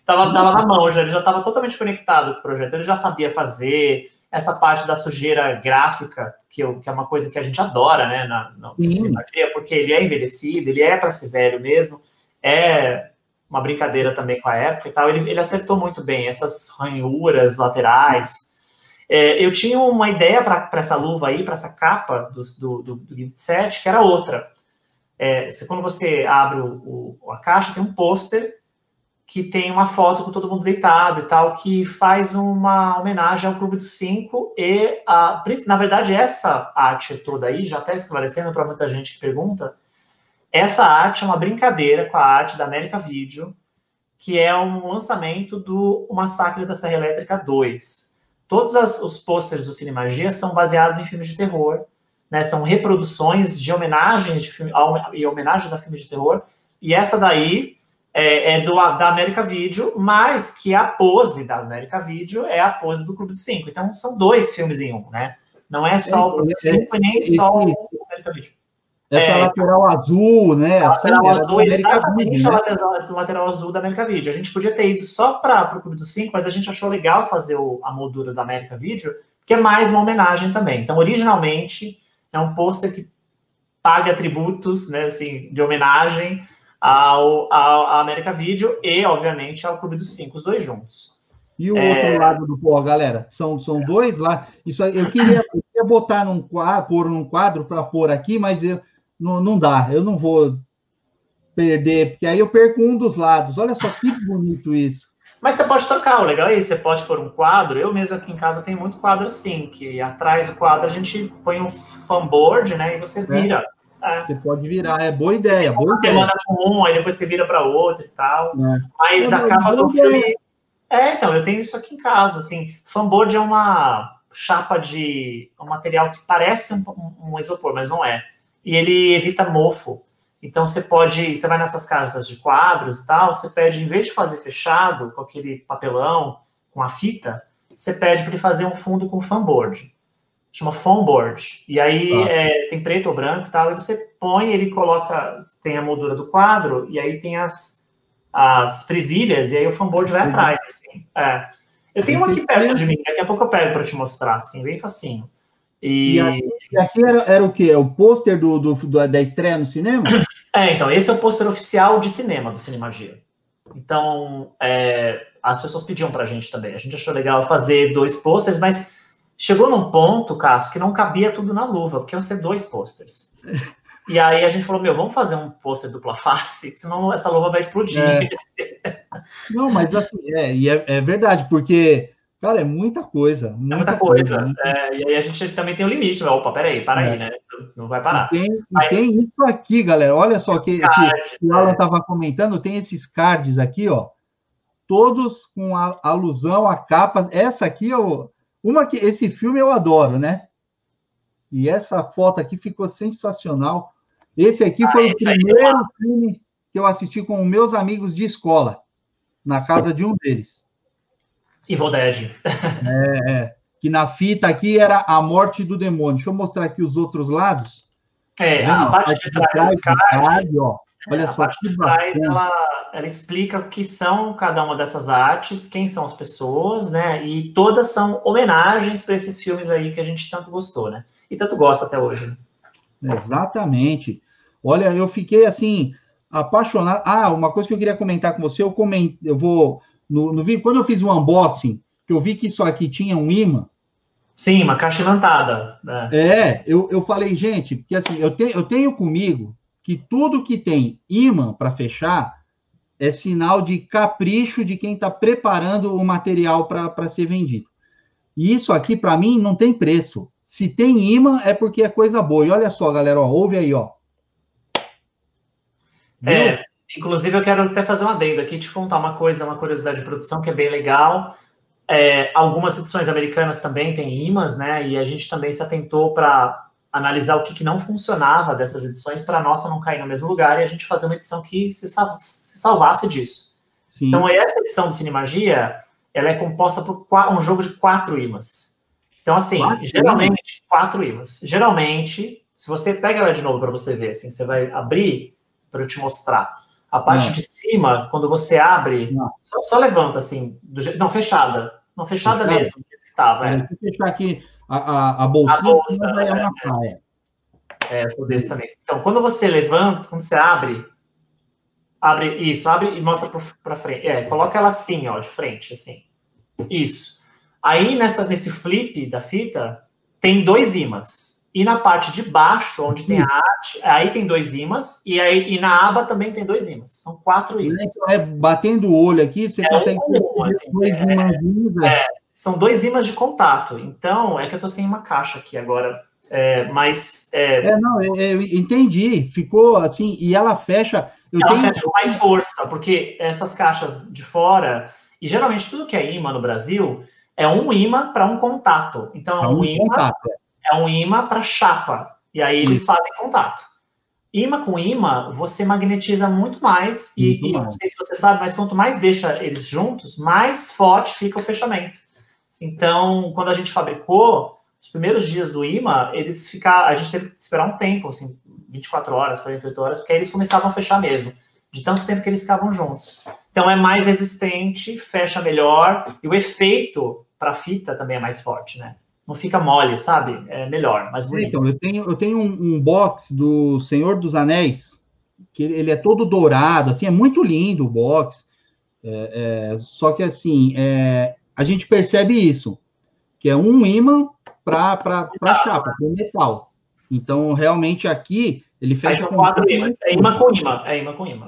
Tava na mão, ele já estava totalmente conectado com o projeto, ele já sabia fazer essa parte da sujeira gráfica, que é uma coisa que a gente adora, né, na Cinemagia, porque ele é envelhecido, ele é para ser velho mesmo, é uma brincadeira também com a época e tal, ele acertou muito bem essas ranhuras laterais. Eu tinha uma ideia para essa luva aí, para essa capa do gift set, que era outra. Quando você abre a caixa, tem um pôster que tem uma foto com todo mundo deitado e tal, que faz uma homenagem ao Clube dos 5 e, na verdade, essa arte toda aí, já até esclarecendo para muita gente que pergunta, essa arte é uma brincadeira com a arte da América Video, que é um lançamento do O Massacre da Serra Elétrica 2. Todos os pôsteres do Cinemagia são baseados em filmes de terror, né? São reproduções de homenagens e homenagens a filmes de terror, e essa daí da América Video, mas que a pose da América Video é a pose do Clube dos 5. Então, são 2 filmes em um, né? Não é só o Clube dos 5 e nem só o América Video. Essa lateral azul, né? A lateral azul, exatamente Video, né? a lateral azul da América Video. A gente podia ter ido só para o Clube dos 5, mas a gente achou legal fazer a moldura da América Video, que é mais uma homenagem também. Então, originalmente, é um pôster que paga tributos, né, assim, de homenagem à América Video e, obviamente, ao Clube dos 5, os 2 juntos. E o outro lado do galera, são 2 lá. Isso aí, eu queria botar pôr num quadro para pôr aqui, mas não dá, eu não vou perder, porque aí eu perco um dos lados. Olha só que bonito isso. Mas você pode trocar, o legal é isso, você pode pôr um quadro. Eu mesmo aqui em casa tenho muito quadro assim, que atrás do quadro a gente põe um fanboard, né, e você vira. Você pode virar, boa ideia. Você manda com um, aí depois você vira para outro e tal. Mas a capa do filme... então, eu tenho isso aqui em casa, assim. Fanboard é uma chapa um material que parece um isopor, mas não é. E ele evita mofo. Então, você vai nessas casas de quadros e tal, você pede, em vez de fazer fechado, com aquele papelão, com a fita, você pede para ele fazer um fundo com foamboard. Chama foamboard. E aí, tem preto ou branco e tal, e você põe, ele coloca, tem a moldura do quadro, e aí tem as presilhas, e aí o foamboard vai atrás, assim. Eu tenho um aqui perto de mim, daqui a pouco eu pego para te mostrar, assim, bem facinho. E aqui era o quê? É o pôster da estreia no cinema? Então, esse é o pôster oficial de cinema do Cinemagia. Então, as pessoas pediam pra gente também. A gente achou legal fazer 2 pôsteres, mas chegou num ponto, Cássio, que não cabia tudo na luva, porque iam ser 2 pôsteres. E aí a gente falou, vamos fazer um pôster dupla face, senão essa luva vai explodir. Não, mas assim, é verdade, porque, cara, é muita coisa. Muita coisa. E aí a gente também tem um limite. Opa, para aí, né? Não vai parar. Tem isso aqui, galera. Olha só, que o Alan estava comentando, tem esses cards aqui, ó, todos com alusão a capas. Essa aqui, esse filme eu adoro, né? E essa foto aqui ficou sensacional. Esse aqui foi o primeiro filme que eu assisti com meus amigos de escola, na casa de um deles. Evil Dead. Que na fita aqui era A Morte do Demônio. Deixa eu mostrar aqui os outros lados. A parte de trás dos cards, ó. Olha só, a parte de trás, ela explica o que são cada uma dessas artes, quem são as pessoas, né? E todas são homenagens para esses filmes aí que a gente tanto gostou, né? E tanto gosta até hoje. Né? Exatamente. Olha, eu fiquei, assim, apaixonado. Uma coisa que eu queria comentar com você, eu vou... No vídeo, quando eu fiz o unboxing, que eu vi que isso aqui tinha um imã. Sim, uma caixa imantada. Eu falei, gente, porque assim, eu tenho comigo que tudo que tem imã para fechar é sinal de capricho de quem está preparando o material para ser vendido. E isso aqui, para mim, não tem preço. Se tem imã, é porque é coisa boa. E olha só, galera, ó, ouve aí, ó. Inclusive, eu quero até fazer um adendo aqui, te contar uma curiosidade de produção que é bem legal. Algumas edições americanas também têm imãs, né? E a gente também se atentou para analisar o que não funcionava dessas edições para a nossa não cair no mesmo lugar e a gente fazer uma edição que se salvasse disso. Sim. Então, essa edição do Cinemagia, ela é composta por um jogo de 4 imãs. Então, assim, geralmente, 4 imãs. Geralmente, se você pega ela de novo para você ver, assim, você vai abrir para eu te mostrar. A parte de cima, quando você abre, só levanta, assim, fechada. Não, fechada mesmo, do jeito que estava. Vou fechar aqui a bolsinha. A bolsa, eu sou desse também. Então, quando você levanta, quando você abre e mostra para frente. Coloca ela assim, ó, de frente, assim. Isso. Aí, nesse flip da fita, tem 2 ímãs. E na parte de baixo, onde tem a arte, aí tem 2 ímãs, e na aba também tem 2 ímãs. São 4 ímãs. Batendo o olho aqui, você consegue ter 2 ímãs. São 2 ímãs de contato. Então, é que eu tô sem uma caixa aqui agora. Eu entendi. Ficou assim, e ela fecha... Ela fecha com mais força, porque essas caixas de fora, e geralmente tudo que é imã no Brasil, é um imã para um contato. Então, é um imã para chapa. E aí eles fazem contato. Imã com imã, você magnetiza muito mais. E não sei se você sabe, mas quanto mais deixa eles juntos, mais forte fica o fechamento. Então, quando a gente fabricou, os primeiros dias do imã, a gente teve que esperar um tempo, assim, 24 horas, 48 horas, porque aí eles começavam a fechar mesmo, de tanto tempo que eles ficavam juntos. Então, é mais resistente, fecha melhor, e o efeito para a fita também é mais forte, né? Não fica mole, sabe? É melhor, mais bonito. Então, eu tenho um box do Senhor dos Anéis, que ele é todo dourado, assim, é muito lindo o box. Só que, assim, a gente percebe isso, que é um imã para chapa, para metal. Então, realmente, aqui, ele fecha... Aí são 4 ímãs. É imã com imã. É imã com imã.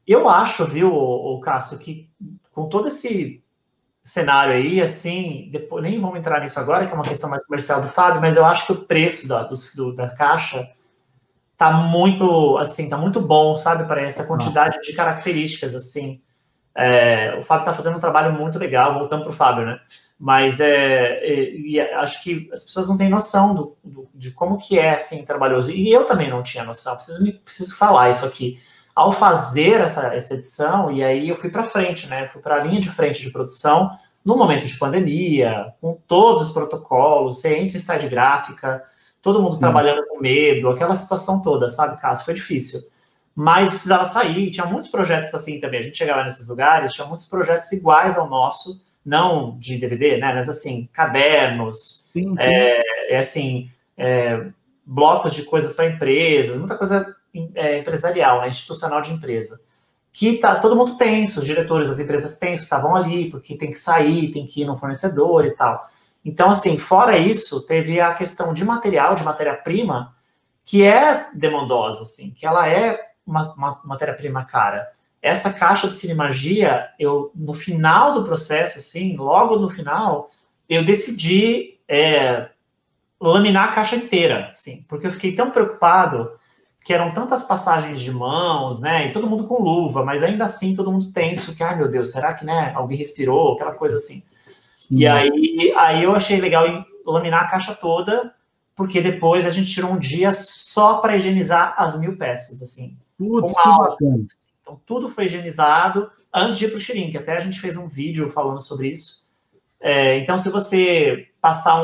Eu acho, viu, o Cássio, que com todo esse cenário aí, assim, depois, nem vamos entrar nisso agora, que é uma questão mais comercial do Fábio, mas eu acho que o preço da caixa tá muito, assim, tá muito bom, sabe, para essa quantidade de características, assim. O Fábio está fazendo um trabalho muito legal, voltando para o Fábio, né? Mas acho que as pessoas não têm noção de como que é, assim, trabalhoso. E eu também não tinha noção, preciso falar isso aqui. Ao fazer essa edição, e aí eu fui para frente, né? Fui para a linha de frente de produção, no momento de pandemia, com todos os protocolos, você entra e sai de gráfica, todo mundo trabalhando com medo, aquela situação toda, sabe, Cássio? Foi difícil. Mas precisava sair, tinha muitos projetos assim também. A gente chegava nesses lugares, tinha muitos projetos iguais ao nosso, não de DVD, né? Mas assim, cadernos, Sim. Blocos de coisas para empresas, muita coisa empresarial, né? Institucional de empresa. Que tá todo mundo tenso, os diretores das empresas tensos, estavam ali, porque tem que sair, tem que ir no fornecedor e tal. Então, assim, fora isso, teve a questão de material, de matéria-prima, que é demandosa, assim, que ela é uma matéria-prima cara. Essa caixa de Cinemagia, no final do processo, assim, logo no final, eu decidi laminar a caixa inteira, assim, porque eu fiquei tão preocupado que eram tantas passagens de mãos, né, e todo mundo com luva, mas ainda assim todo mundo tenso, que, ai meu Deus, será que, né, alguém respirou, aquela coisa assim. E aí eu achei legal laminar a caixa toda, porque depois a gente tirou um dia só para higienizar as 1000 peças, assim. Putz, que bacana. Então tudo foi higienizado antes de ir para o Shrink, até a gente fez um vídeo falando sobre isso. Então se você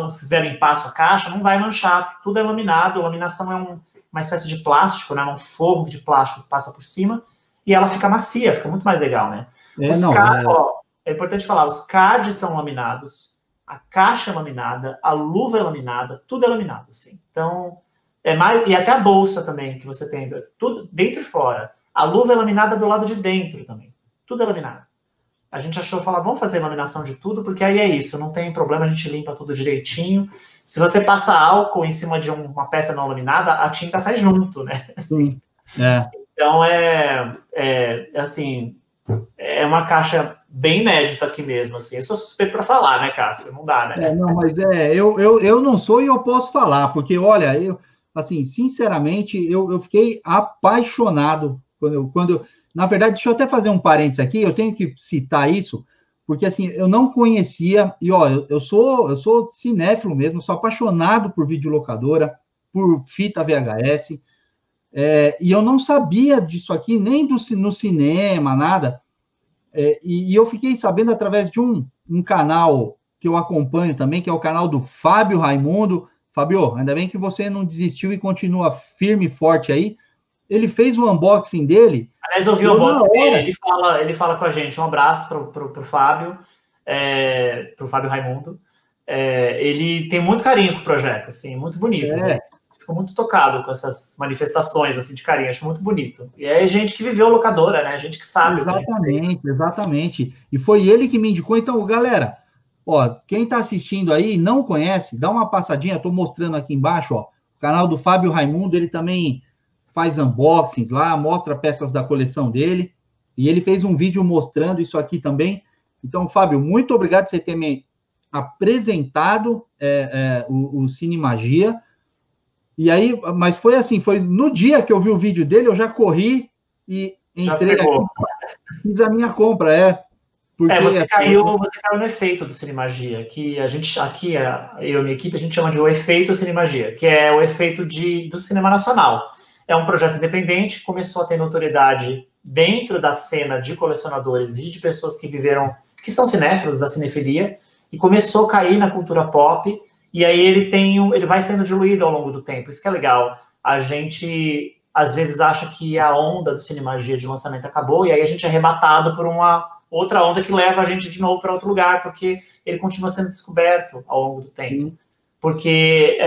quiser limpar a sua caixa, não vai manchar, porque tudo é laminado, a laminação é uma espécie de plástico, né, um forro de plástico que passa por cima, e ela fica macia, fica muito mais legal, né? É importante falar, os cards são laminados, a caixa é laminada, a luva é laminada, tudo é laminado, assim. Então, e até a bolsa também, que você tem, tudo dentro e fora. A luva é laminada do lado de dentro também, tudo é laminado. A gente achou, vamos fazer laminação de tudo, porque aí é isso, não tem problema, a gente limpa tudo direitinho. Se você passa álcool em cima de uma peça não laminada, a tinta sai junto, né? Assim. Então, assim, é uma caixa bem inédita aqui mesmo, assim. Eu sou suspeito para falar, né, Cássio? Não dá, né? Não, mas eu não sou e eu posso falar, porque, olha, assim, sinceramente, eu fiquei apaixonado quando na verdade, deixa eu até fazer um parênteses aqui, eu tenho que citar isso, porque, assim, eu não conhecia, e, ó, eu sou cinéfilo mesmo, sou apaixonado por videolocadora, por fita VHS, e eu não sabia disso aqui, nem no cinema, nada, e eu fiquei sabendo através de um canal que eu acompanho também, que é o canal do Fábio Raimundo. Fábio, ainda bem que você não desistiu e continua firme e forte aí. Ele fez o unboxing dele. Aliás, eu vi o unboxing dele, ele fala com a gente. Um abraço pro Fábio, pro Fábio Raimundo. Ele tem muito carinho com o projeto, assim, muito bonito. Fico muito tocado com essas manifestações assim, de carinho, acho muito bonito. E é gente que viveu locadora, né? Gente que sabe. Exatamente. E foi ele que me indicou. Então, galera, ó, quem está assistindo aí e não conhece, dá uma passadinha, estou mostrando aqui embaixo, ó, o canal do Fábio Raimundo, ele também faz unboxings lá, mostra peças da coleção dele, e ele fez um vídeo mostrando isso aqui também. Então, Fábio, muito obrigado por você ter me apresentado o Cinemagia. E aí, mas foi assim, foi no dia que eu vi o vídeo dele, eu já corri e entrei aqui, fiz a minha compra, porque você caiu no efeito do Cinemagia, que a gente, aqui, eu e minha equipe, a gente chama de o efeito Cinemagia, que é o efeito do cinema nacional. É um projeto independente, começou a ter notoriedade dentro da cena de colecionadores e de pessoas que são cinéfilos da cinefilia, e começou a cair na cultura pop, e aí ele vai sendo diluído ao longo do tempo. Isso que é legal. A gente, às vezes, acha que a onda do Cinemagia de lançamento acabou, e aí a gente é arrebatado por uma outra onda que leva a gente de novo para outro lugar, porque ele continua sendo descoberto ao longo do tempo. Porque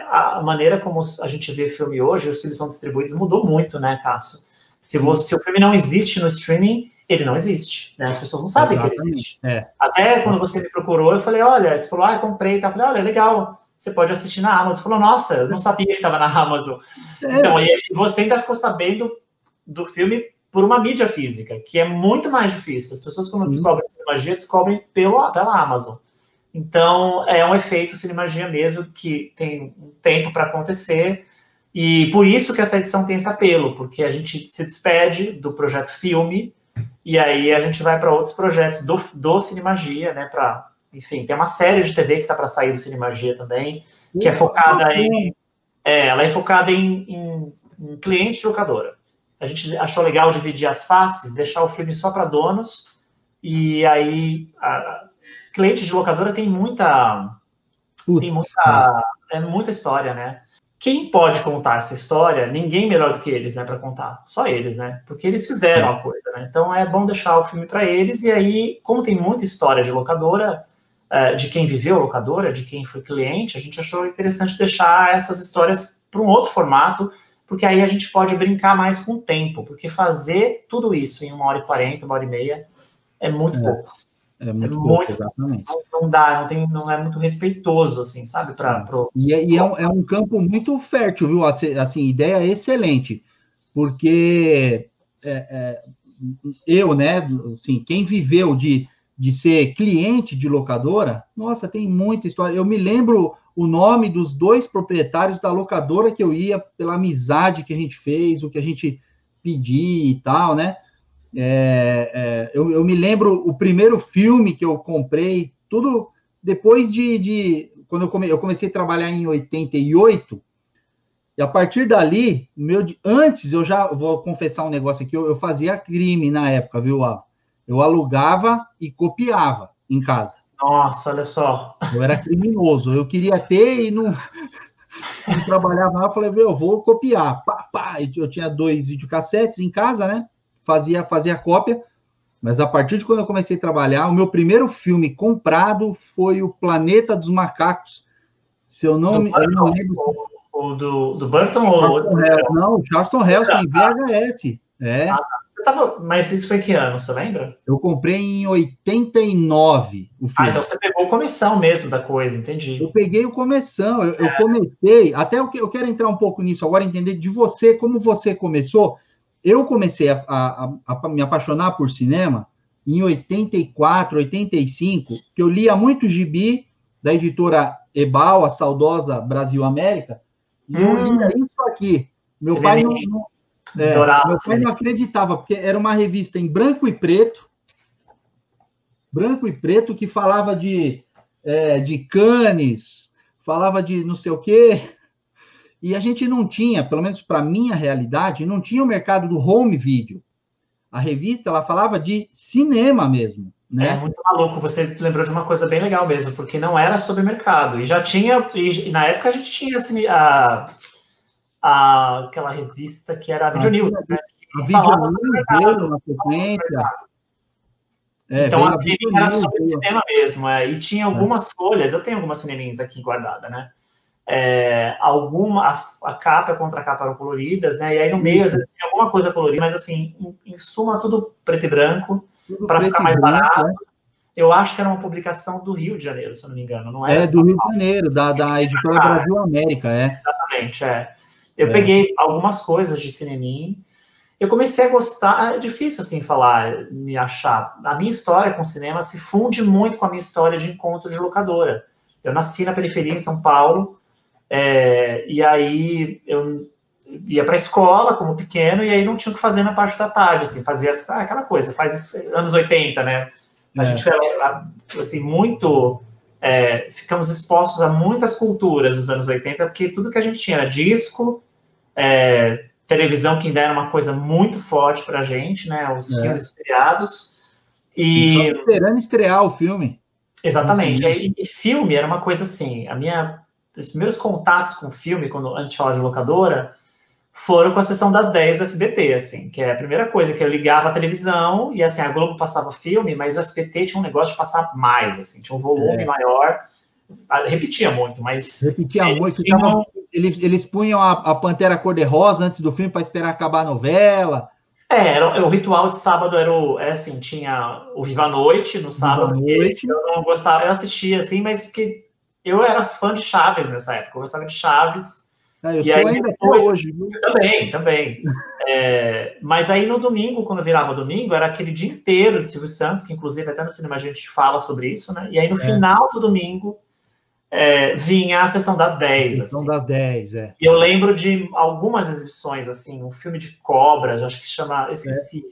a maneira como a gente vê filme hoje, os filmes são distribuídos, mudou muito, né, Cássio? Se o filme não existe no streaming, ele não existe, né? As pessoas não sabem que ele existe. Até quando você me procurou, eu falei, olha, você falou, comprei, tá? Eu falei, olha, legal, você pode assistir na Amazon. Você falou, nossa, eu não sabia que estava na Amazon. Então, e você ainda ficou sabendo do filme por uma mídia física, que é muito mais difícil. As pessoas, quando descobrem Cinemagia, descobrem pela Amazon. Então, é um efeito Cinemagia mesmo, que tem um tempo para acontecer, e por isso que essa edição tem esse apelo, porque a gente se despede do projeto filme, e aí a gente vai para outros projetos do Cinemagia, né? Enfim, tem uma série de TV que está para sair do Cinemagia também, que é focada em... ela é focada em clientes de locadora. A gente achou legal dividir as faces, deixar o filme só para donos, e aí cliente de locadora tem muita história, né? Quem pode contar essa história? Ninguém melhor do que eles, né, para contar. Só eles, né? Porque eles fizeram a coisa, né? Então é bom deixar o filme para eles, e aí, como tem muita história de locadora, de quem viveu locadora, de quem foi cliente, a gente achou interessante deixar essas histórias para um outro formato, porque aí a gente pode brincar mais com o tempo, porque fazer tudo isso em 1h40, 1h30 é muito pouco. É muito pouco, exatamente. Não dá, não é muito respeitoso, assim, sabe? É um campo muito fértil, viu? Assim, ideia excelente, porque eu, né, assim, quem viveu de ser cliente de locadora, nossa, tem muita história. Eu me lembro o nome dos 2 proprietários da locadora que eu ia, pela amizade que a gente fez, o que a gente pedia e tal, né? Eu me lembro o primeiro filme que eu comprei, tudo depois quando eu comecei a trabalhar em 88, e a partir dali, antes, eu já vou confessar um negócio aqui, eu fazia crime na época, viu, Alan? Eu alugava e copiava em casa. Nossa, olha só. Eu era criminoso, eu queria ter e não trabalhava lá, eu falei, eu vou copiar. Eu tinha 2 videocassetes em casa, né? Fazia cópia, mas a partir de quando eu comecei a trabalhar, o meu primeiro filme comprado foi o Planeta dos Macacos. Se eu não me lembro. O do Burton ou o não, o Charlton Heston em VHS. Mas isso foi que ano, você lembra? Eu comprei em 89 o filme. Então você pegou o começão mesmo da coisa, entendi. Eu peguei o começão, eu comecei, até eu quero entrar um pouco nisso agora, entender de você, como você começou. Eu comecei a me apaixonar por cinema em 84, 85, que eu lia muito gibi da editora Ebal, a saudosa Brasil América, e eu lia isso aqui. Meu pai não acreditava, porque era uma revista em branco e preto, que falava de Cannes, falava de não sei o quê. E a gente não tinha, pelo menos para minha realidade, não tinha o mercado do home video. A revista, ela falava de cinema mesmo, né? É muito maluco, você lembrou de uma coisa bem legal mesmo, porque não era sobre mercado. E já tinha, e na época a gente tinha assim, aquela revista que era a Video News, né? A Video News veio na sequência. Então, assim, era sobre cinema mesmo. E tinha algumas folhas, eu tenho algumas cineminhas aqui guardadas, né? A capa e a contracapa eram coloridas, né? E aí no meio, às vezes, tinha alguma coisa colorida, mas assim, em suma, tudo preto e branco, para ficar mais barato. Eu acho que era uma publicação do Rio de Janeiro, se eu não me engano. Não era do Rio de Janeiro, da editora Brasil América, Exatamente, Eu peguei algumas coisas de cineminha. Eu comecei a gostar, é difícil assim falar, me achar. A minha história com cinema se funde muito com a minha história de encontro de locadora. Eu nasci na periferia, em São Paulo, e aí eu ia para a escola como pequeno, e aí não tinha o que fazer na parte da tarde, assim, fazia aquela coisa, faz anos 80, né? A gente foi, assim, muito... ficamos expostos a muitas culturas nos anos 80, porque tudo que a gente tinha era disco, televisão, que ainda era uma coisa muito forte pra gente, né? Os filmes, os seriados. E esperando estrear o filme. Exatamente. E filme era uma coisa assim, os primeiros contatos com filme, antes de falar de locadora, foram com a sessão das 10 do SBT, assim, que é a primeira coisa que eu ligava a televisão, e assim, a Globo passava filme, mas o SBT tinha um negócio de passar mais, assim, tinha um volume maior, repetia muito, mas... Repetia muito, eles punham a Pantera Cor-de-Rosa antes do filme para esperar acabar a novela. O ritual de sábado era assim, tinha o Viva a Noite no sábado, que eu não gostava, eu assistia assim, mas porque eu era fã de Chaves nessa época, eu gostava de Chaves. Eu sou ainda até hoje. Viu? Também. Mas aí no domingo, quando virava domingo, era aquele dia inteiro de Silvio Santos, que inclusive até no cinema a gente fala sobre isso, né? E aí no final do domingo vinha a sessão das 10. A sessão das 10, E eu lembro de algumas exibições, assim, um filme de cobras, acho que chama, eu esqueci,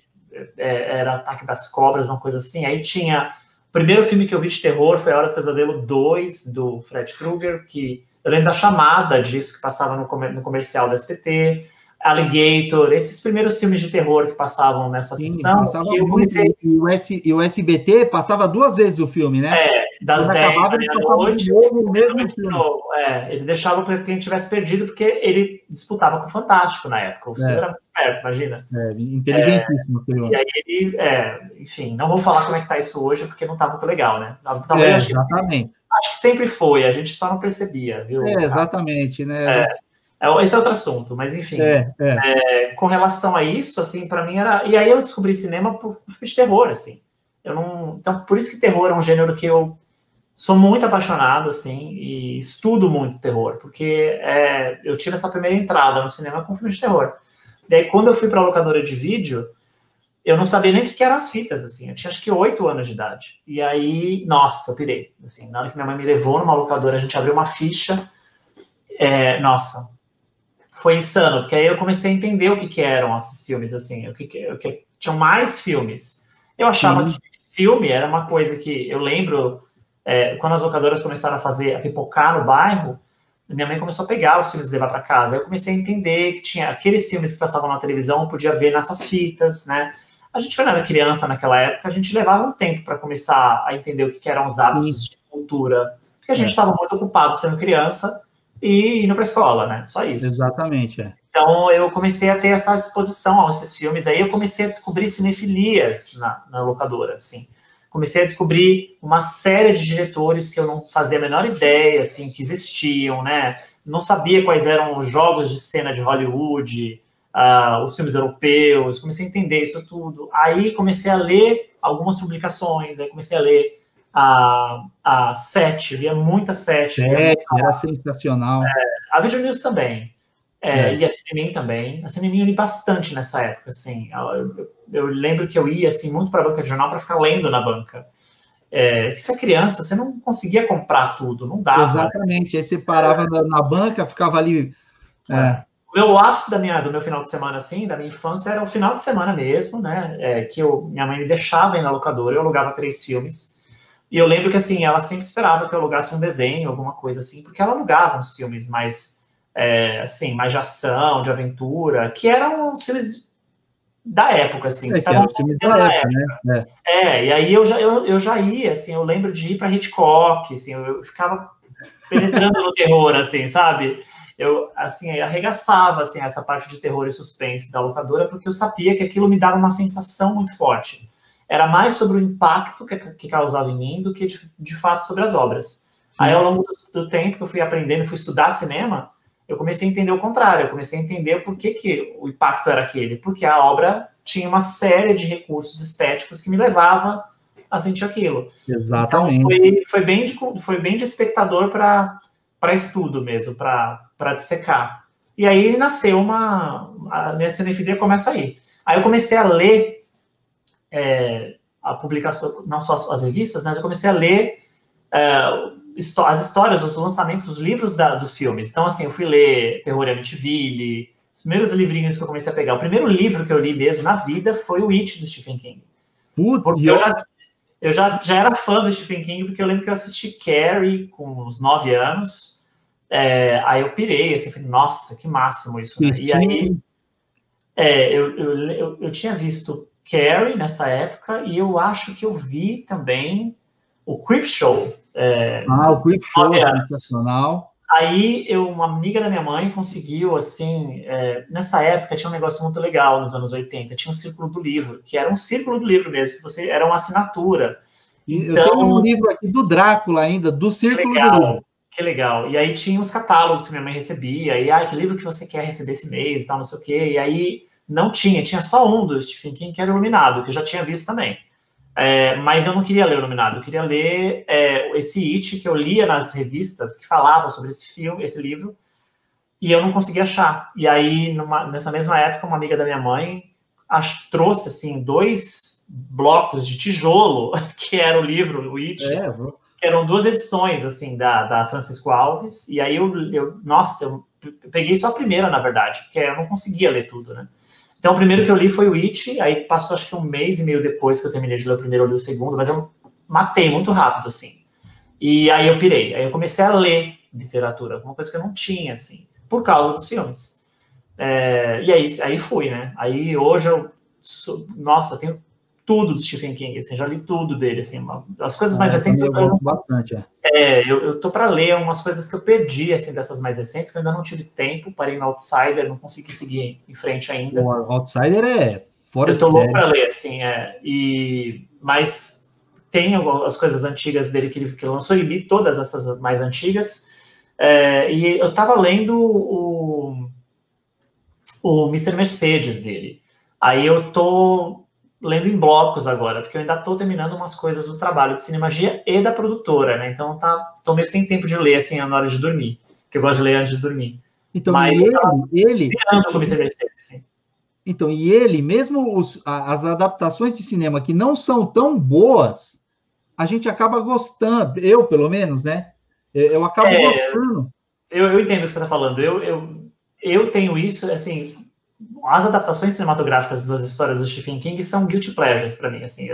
era Ataque das Cobras, uma coisa assim. Aí tinha... O primeiro filme que eu vi de terror foi A Hora do Pesadelo 2, do Fred Krueger, que eu lembro da chamada disso, que passava no comercial da SBT, Alligator, esses primeiros filmes de terror que passavam nessa sessão, que eu comecei... E o SBT passava 2 vezes o filme, né? Das 10 da meia-noite, ele deixava para quem tivesse perdido, porque ele disputava com o Fantástico na época. O senhor era muito esperto, imagina. Inteligentíssimo. E aí ele, enfim, não vou falar como é que tá isso hoje, porque não tá muito legal, né? Exatamente. Acho que sempre foi, a gente só não percebia, viu? Exatamente, né? Esse é outro assunto, mas enfim. Com relação a isso, assim, para mim era... E aí eu descobri cinema por filme de terror, assim. Então, por isso que terror é um gênero que eu sou muito apaixonado, assim, e estudo muito terror, porque eu tive essa primeira entrada no cinema com filme de terror. E aí, quando eu fui para a locadora de vídeo, eu não sabia nem o que eram as fitas, assim. Eu tinha, acho que 8 anos de idade. E aí, nossa, eu pirei. Assim, na hora que minha mãe me levou numa locadora, a gente abriu uma ficha. Nossa, foi insano, porque aí eu comecei a entender o que eram esses filmes, assim, o que tinham mais filmes. Eu achava que filme era uma coisa que, eu lembro, quando as locadoras começaram a pipocar no bairro, minha mãe começou a pegar os filmes e levar para casa. Aí eu comecei a entender que tinha aqueles filmes que passavam na televisão, eu podia ver nessas fitas, né? A gente, quando era criança naquela época, a gente levava um tempo para começar a entender o que eram os hábitos de cultura, porque a gente estava muito ocupado sendo criança e indo para a escola, né? Só isso. Exatamente, Então, eu comecei a ter essa exposição a esses filmes. Aí eu comecei a descobrir cinefilias na locadora, assim. Comecei a descobrir uma série de diretores que eu não fazia a menor ideia, assim, que existiam, né? Não sabia quais eram os jogos de cena de Hollywood, os filmes europeus. Comecei a entender isso tudo. Aí comecei a ler algumas publicações, aí comecei a ler a Sete, via muita Sete. Era sensacional. A Video News também. E a Cinemin também. A Cinemin eu li bastante nessa época, assim. Eu lembro que eu ia, assim, muito para a banca de jornal para ficar lendo na banca. Porque se é criança, você não conseguia comprar tudo, não dava. Exatamente. Aí você parava na banca, ficava ali... O meu ápice do meu final de semana, assim, da minha infância, era o final de semana mesmo, né? Que minha mãe me deixava ir na locadora, eu alugava 3 filmes. E eu lembro que, assim, ela sempre esperava que eu alugasse um desenho, alguma coisa assim, porque ela alugava uns filmes mais, assim, mais de ação, de aventura, que eram os filmes da época, assim, que estavam acontecendo na época. Né? E aí eu já ia, assim, eu lembro de ir para Hitchcock, assim, eu ficava penetrando no terror, assim, sabe? Eu, assim, arregaçava, assim, essa parte de terror e suspense da locadora, porque eu sabia que aquilo me dava uma sensação muito forte. Era mais sobre o impacto que causava em mim do que, de fato, sobre as obras. Aí, ao longo do tempo que eu fui aprendendo, fui estudar cinema, eu comecei a entender o contrário. Eu comecei a entender por que o impacto era aquele. Porque a obra tinha uma série de recursos estéticos que me levava a sentir aquilo. Exatamente. Então, foi bem de espectador para estudo mesmo, para dissecar. E aí nasceu a minha cinefilia começa aí. Aí eu comecei a ler a publicação, não só as revistas, mas eu comecei a ler as histórias, os lançamentos, os livros dos filmes. Então, assim, eu fui ler Terror em Amityville, os primeiros livrinhos que eu comecei a pegar. O primeiro livro que eu li mesmo na vida foi o It, do Stephen King. Porque eu já era fã do Stephen King, porque eu lembro que eu assisti Carrie com uns 9 anos. Aí eu pirei, assim, falei, nossa, que máximo isso, né? E aí eu tinha visto Carrie nessa época, e eu acho que eu vi também o Creepshow. O Creepshow é sensacional. Aí uma amiga da minha mãe conseguiu, assim, nessa época tinha um negócio muito legal nos anos 80, tinha um Círculo do Livro, que era um Círculo do Livro mesmo, que era uma assinatura. Então, eu tenho um livro aqui do Drácula ainda, do Círculo do Livro. Que legal. E aí tinha os catálogos que minha mãe recebia, e que livro que você quer receber esse mês, tal, não sei o quê, e aí não tinha só um do Stephen King, que era o Iluminado, que eu já tinha visto também. Mas eu não queria ler o Iluminado, eu queria ler esse It, que eu lia nas revistas, que falava sobre esse livro, e eu não conseguia achar. E aí, nessa mesma época, uma amiga da minha mãe trouxe, assim, 2 blocos de tijolo, que era o livro, o It, que eram 2 edições, assim, da Francisco Alves, e aí eu peguei só a primeira, na verdade, porque eu não conseguia ler tudo, né? Então, o primeiro que eu li foi o It, aí passou acho que 1 mês e meio depois que eu terminei de ler o primeiro, eu li o segundo, mas eu matei muito rápido, assim. E aí eu pirei, aí eu comecei a ler literatura, uma coisa que eu não tinha, assim, por causa dos filmes. E aí fui, né? Aí hoje nossa, tenho tudo do Stephen King, assim, já li tudo dele, assim, as coisas mais recentes eu gosto bastante. Eu tô para ler umas coisas que eu perdi, assim, dessas mais recentes, que eu ainda não tive tempo, parei no Outsider, não consegui seguir em frente ainda. O Outsider é fora de série. Eu tô louco para ler, assim, mas tem as coisas antigas dele que ele lançou, e li todas essas mais antigas, e eu tava lendo o Mr. Mercedes dele. Aí eu tô lendo em blocos agora, porque eu ainda tô terminando umas coisas do trabalho de Cinemagia e da produtora, né? Então tô meio sem tempo de ler, assim, na hora de dormir, que eu gosto de ler antes de dormir. Então, mas ele com o Mr. Mercedes, assim. Então, e ele, mesmo as adaptações de cinema que não são tão boas, a gente acaba gostando, eu pelo menos, né? Eu acabo gostando. Eu entendo o que você está falando. Eu tenho isso, assim, as adaptações cinematográficas das histórias do Stephen King são guilty pleasures para mim, assim.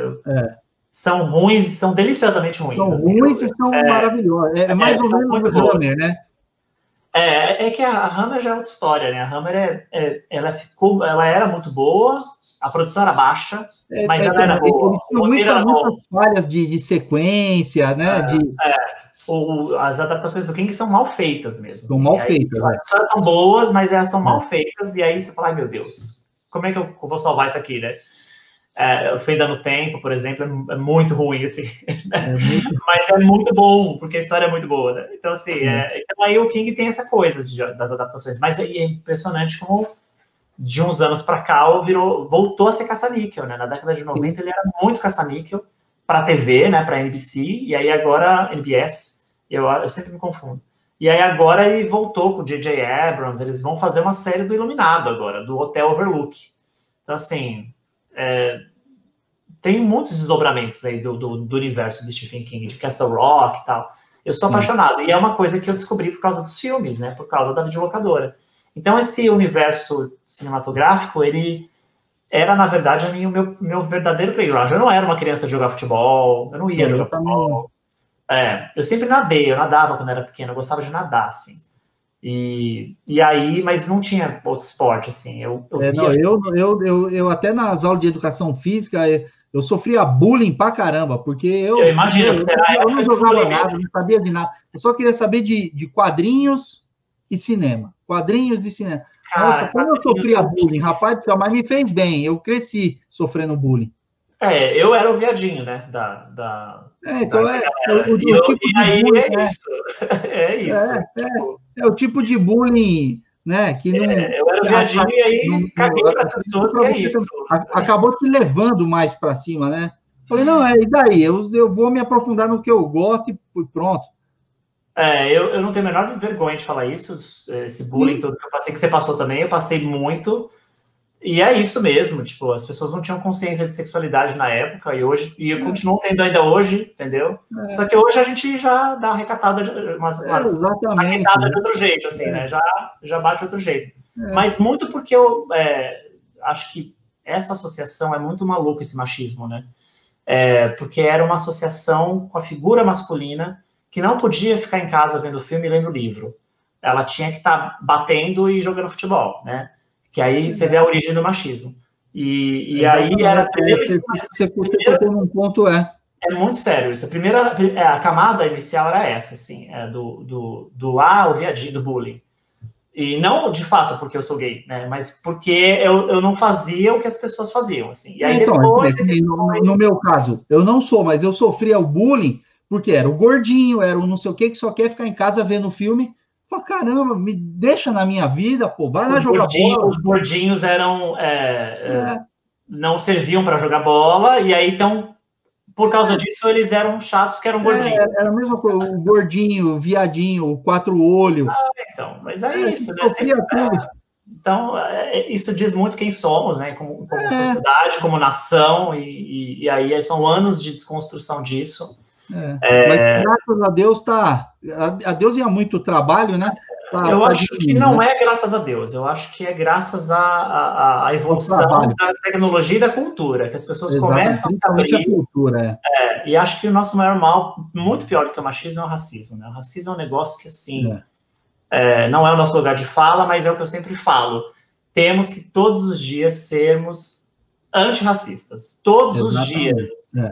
São ruins, são deliciosamente ruins. São assim, ruins e são maravilhosos. É mais ou menos o Hammer, né? É que a Hammer já é outra história, né? A Hammer ela era muito boa, a produção era baixa, mas ela era boa. Muitas falhas de sequência, né? As adaptações do King são mal feitas mesmo. São mal feitas. As histórias são boas, mas elas são mal feitas, e aí você fala, ai meu Deus, como é que eu vou salvar isso aqui, né? O Fenda no Tempo, por exemplo, é muito ruim, assim, né? Mas é muito bom, porque a história é muito boa, né? Então, assim, então aí o King tem essa coisa das adaptações, mas é impressionante como de uns anos para cá voltou a ser caça-níquel, né? Na década de 90 ele era muito caça-níquel para TV, né? Para NBC, e aí agora NBS, eu sempre me confundo. E aí agora ele voltou com o J.J. Abrams, eles vão fazer uma série do Iluminado agora, do Hotel Overlook. Então, assim, tem muitos desdobramentos aí do universo de Stephen King, de Castle Rock e tal. Eu sou apaixonado, e é uma coisa que eu descobri por causa dos filmes, né? Por causa da videolocadora. Então, esse universo cinematográfico, ele era, na verdade, o meu verdadeiro playground. Eu não era uma criança de jogar futebol, eu não ia jogar futebol. Eu sempre nadei, eu nadava quando era pequeno, eu gostava de nadar, assim. E aí, mas não tinha outro esporte, assim. Eu até nas aulas de educação física, eu sofria bullying pra caramba, porque eu imagino, eu não jogava nada, não sabia de nada. Eu só queria saber de quadrinhos e cinema. Quadrinhos e cinema. Nossa, como eu sofria bullying, rapaz, mas me fez bem. Eu cresci sofrendo bullying. Eu era o viadinho, né? É o tipo de bullying, né? Que não, eu era o viadinho e aí caguei para as pessoas, que é isso. Acabou te levando mais para cima, né? Falei, não, e daí? Eu vou me aprofundar no que eu gosto e pronto. Eu não tenho a menor vergonha de falar isso, esse bullying todo que eu passei, que você passou também, eu passei muito, e é isso mesmo, tipo, as pessoas não tinham consciência de sexualidade na época, e eu continuo tendo ainda hoje, entendeu? Só que hoje a gente já dá uma recatada, exatamente, de outro jeito, assim, né? Já bate de outro jeito. Mas muito porque eu acho que essa associação é muito maluca, esse machismo, né? Porque era uma associação com a figura masculina que não podia ficar em casa vendo filme e lendo livro. Ela tinha que estar batendo e jogando futebol, né? Que aí você vê a origem do machismo. E aí era... num ponto É muito sério isso. A camada inicial era essa, assim, o viadinho, do bullying. E não, de fato, porque eu sou gay, né? Mas porque eu não fazia o que as pessoas faziam, assim. E aí depois... No meu caso, eu não sou, mas eu sofria o bullying porque era o gordinho, era o não sei o que só quer ficar em casa vendo filme. Fala, caramba, me deixa na minha vida, pô, vai lá jogar bola. Os gordinhos eram... não serviam para jogar bola, e aí, então, por causa disso, eles eram chatos porque eram gordinhos. Era a mesma coisa, o gordinho, o viadinho, o quatro olhos. Então, mas é isso, né? Então, isso diz muito quem somos, né? Como sociedade, como nação, e aí são anos de desconstrução disso. Mas graças a Deus a Deus ia muito trabalho, né? Eu acho que não é graças a Deus, eu acho que é graças à evolução da tecnologia e da cultura, que as pessoas começam a se abrir. A cultura, e acho que o nosso maior mal, muito pior do que o machismo, é o racismo. Né? O racismo é um negócio que, assim, não é o nosso lugar de fala, mas é o que eu sempre falo. Temos que todos os dias sermos antirracistas, todos os dias,